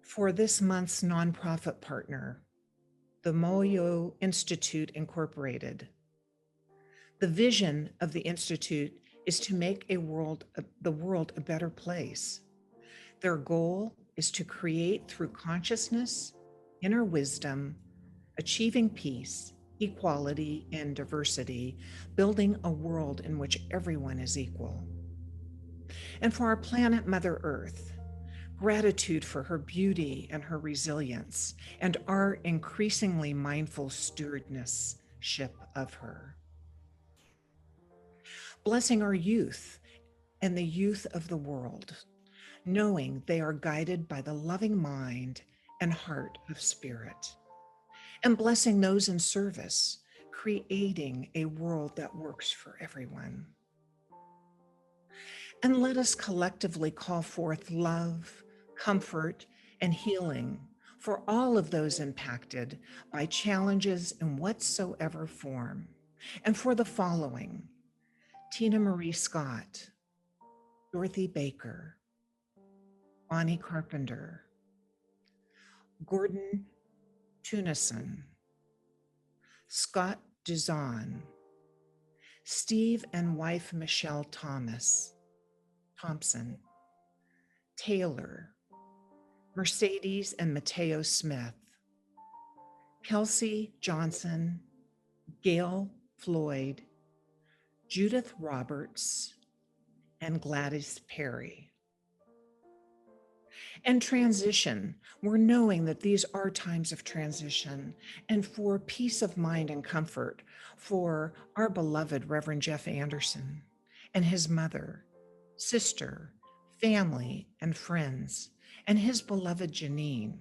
for this month's nonprofit partner, the Moyo Institute Incorporated. The vision of the Institute is to make the world a better place. Their goal is to create through consciousness, inner wisdom, achieving peace, equality, and diversity, building a world in which everyone is equal. And for our planet Mother Earth, gratitude for her beauty and her resilience, and our increasingly mindful stewardship of her. Blessing our youth and the youth of the world, knowing they are guided by the loving mind and heart of spirit. And blessing those in service, creating a world that works for everyone. And let us collectively call forth love, comfort, and healing for all of those impacted by challenges in whatsoever form. And for the following: Tina Marie Scott, Dorothy Baker, Bonnie Carpenter, Gordon Tunison, Scott Duzon, Steve and wife Michelle Thompson, Taylor, Mercedes and Mateo Smith, Kelsey Johnson, Gail Floyd, Judith Roberts, and Gladys Perry. And transition, we're knowing that these are times of transition, and for peace of mind and comfort for our beloved Reverend Jeff Anderson and his mother, sister, family, and friends, and his beloved Janine,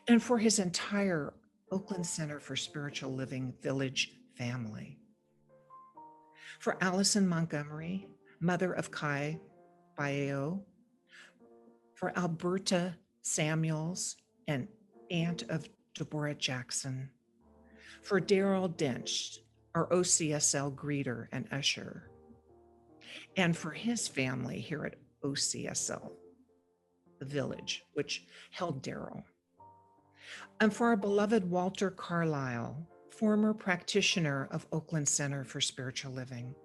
and for his entire Oakland Center for Spiritual Living Village family. For Allison Montgomery, mother of Kai Baeo, for Alberta Samuels and aunt of Deborah Jackson, for Daryl Dench, our OCSL greeter and usher, and for his family here at OCSL, the village, which held Daryl. And for our beloved Walter Carlisle, former practitioner of Oakland Center for Spiritual Living,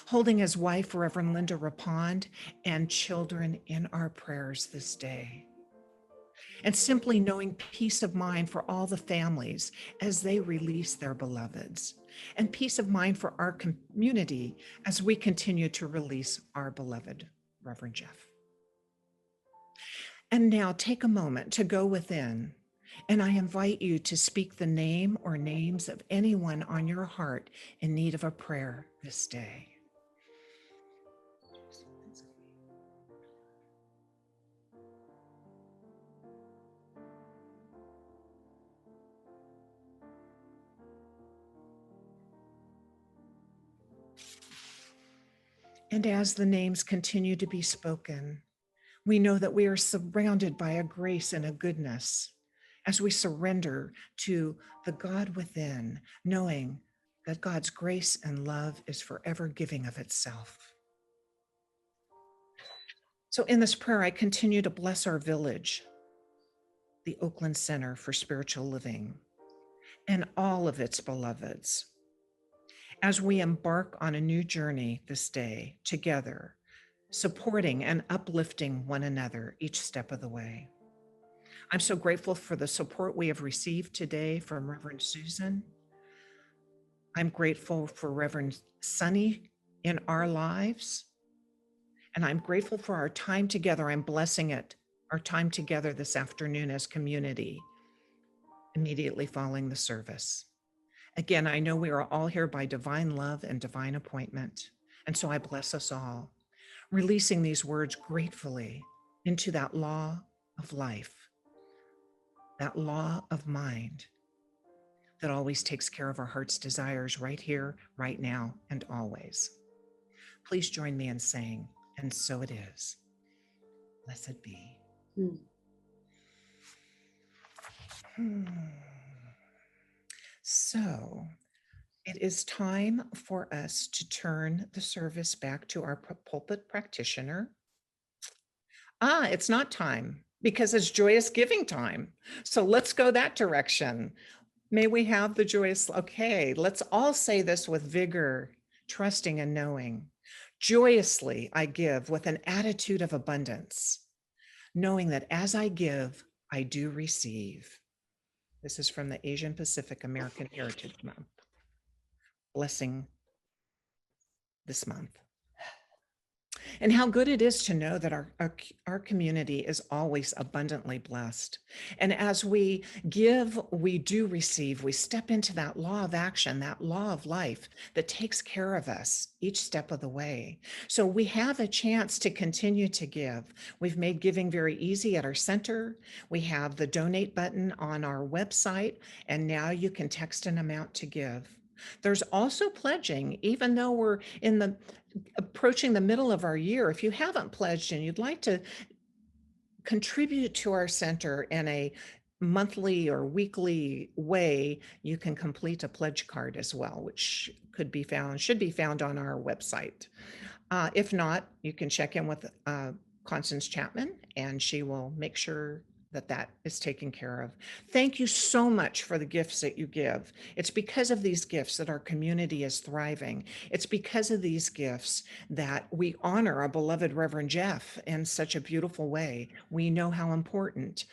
holding his wife, Reverend Linda Rapond, and children in our prayers this day. And simply knowing peace of mind for all the families as they release their beloveds, and peace of mind for our community as we continue to release our beloved Reverend Jeff. And now take a moment to go within, and I invite you to speak the name or names of anyone on your heart in need of a prayer this day. And as the names continue to be spoken, we know that we are surrounded by a grace and a goodness as we surrender to the God within, knowing that God's grace and love is forever giving of itself. So in this prayer, I continue to bless our village, the Oakland Center for Spiritual Living, and all of its beloveds, as we embark on a new journey this day together, supporting and uplifting one another each step of the way. I'm so grateful for the support we have received today from Reverend Susan. I'm grateful for Reverend Sunny in our lives. And I'm grateful for our time together. I'm blessing it, our time together this afternoon as community, immediately following the service. Again, I know we are all here by divine love and divine appointment. And so I bless us all, releasing these words gratefully into that law of life, that law of mind that always takes care of our heart's desires right here, right now, and always. Please join me in saying, and so it is. Blessed be. So it is time for us to turn the service back to our pulpit practitioner. It's not time because it's joyous giving time. So let's go that direction. May we have the joyous, okay, let's all say this with vigor, trusting and knowing. Joyously I give with an attitude of abundance, knowing that as I give, I do receive. This is from the Asian Pacific American Heritage Month. Blessing this month. And how good it is to know that our community is always abundantly blessed. And as we give, we do receive. We step into that law of action, that law of life that takes care of us each step of the way. So we have a chance to continue to give. We've made giving very easy at our center. We have the donate button on our website, and now you can text an amount to give. There's also pledging, even though we're approaching the middle of our year. If you haven't pledged and you'd like to contribute to our center in a monthly or weekly way, you can complete a pledge card as well, which should be found on our website. If not, you can check in with Constance Chapman, and she will make sure that is taken care of. Thank you so much for the gifts that you give. It's because of these gifts that our community is thriving. It's because of these gifts that we honor our beloved Reverend Jeff in such a beautiful way. We know how important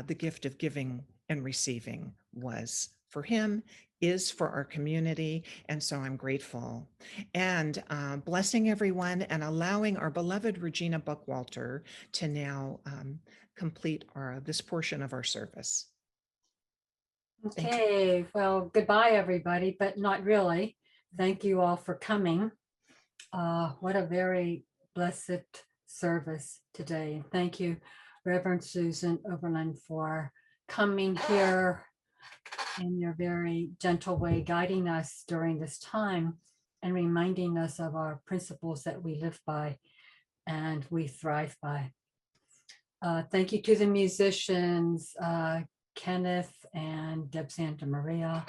the gift of giving and receiving was for him, is for our community, and so I'm grateful. And blessing everyone and allowing our beloved Regina Buckwalter to now complete this portion of our service. Okay, well, goodbye everybody, but not really. Thank you all for coming. What a very blessed service today. Thank you, Reverend Susan Overland, for coming here in your very gentle way, guiding us during this time and reminding us of our principles that we live by and we thrive by. Thank you to the musicians, Kenneth and Deb Santa Maria,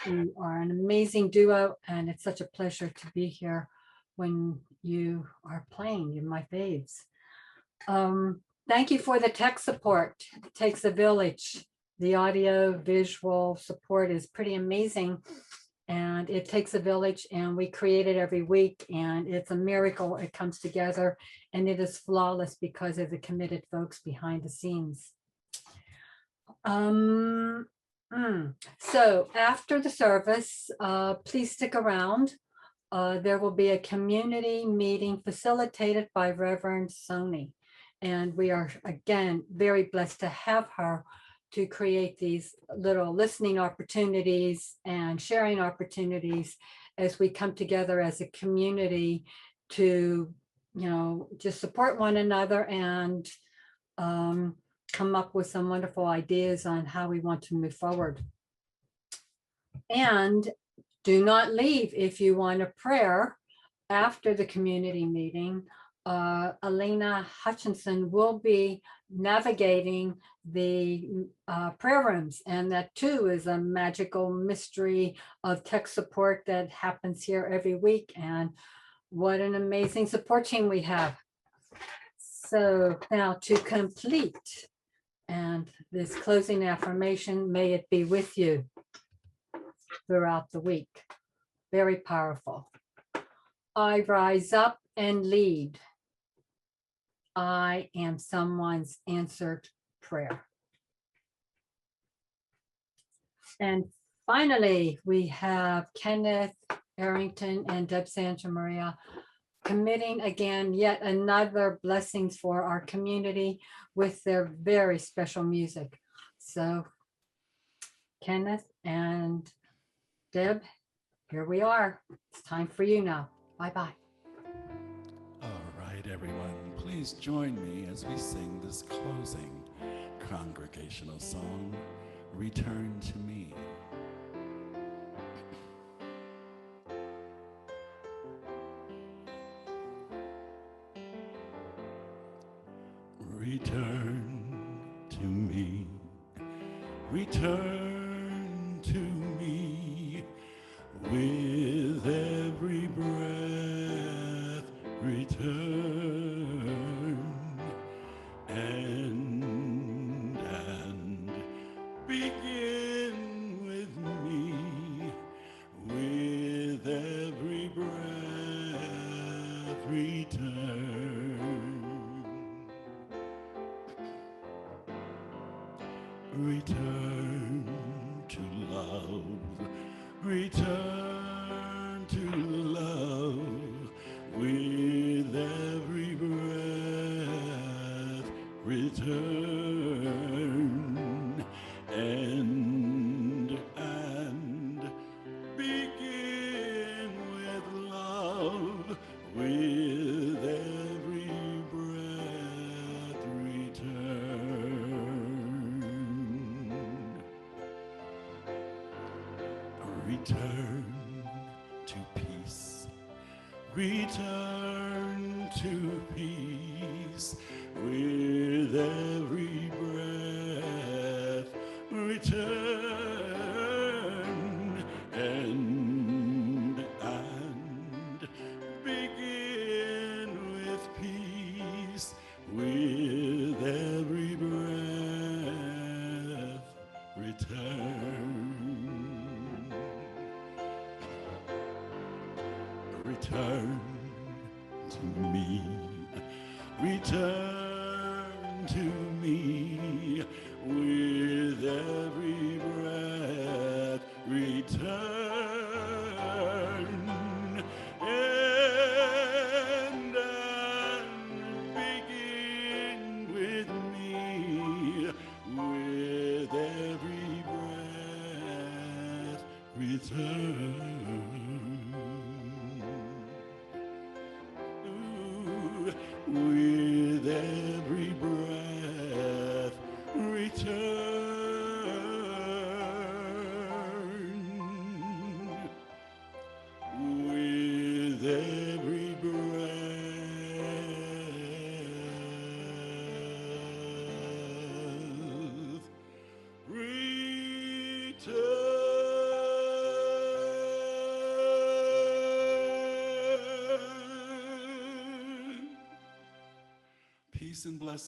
who are an amazing duo, and it's such a pleasure to be here when you are playing. You're my faves. Thank you for the tech support. It takes a village. The audio visual support is pretty amazing. And it takes a village, and we create it every week, and it's a miracle. It comes together, and it is flawless because of the committed folks behind the scenes. So after the service, please stick around. There will be a community meeting facilitated by Reverend Sony. And we are, again, very blessed to have her to create these little listening opportunities and sharing opportunities as we come together as a community to, just support one another and come up with some wonderful ideas on how we want to move forward. And do not leave if you want a prayer after the community meeting. Elena Hutchinson will be navigating the prayer rooms, and that too is a magical mystery of tech support that happens here every week. And what an amazing support team we have. So now to complete, and this closing affirmation, may it be with you throughout the week. Very powerful. I rise up and lead. I am someone's answered prayer. And finally, we have Kenneth Arrington and Deb Santa Maria committing again yet another blessings for our community with their very special music. So Kenneth and Deb, here we are. It's time for you now. Bye-bye. All right, everyone, please join me as we sing this closing congregational song, Return to Me. Return to me, return to me, with every breath return, and begin with me, with every breath return. Return to love, return to love, with every breath return, and begin with love, with every breath return. Return to peace, return to peace, with every breath return, and begin with peace, with every breath return. Return to me, return to me, with every breath return, and begin with me, with every breath return. With every breath return, with every breath return. Peace and blessings.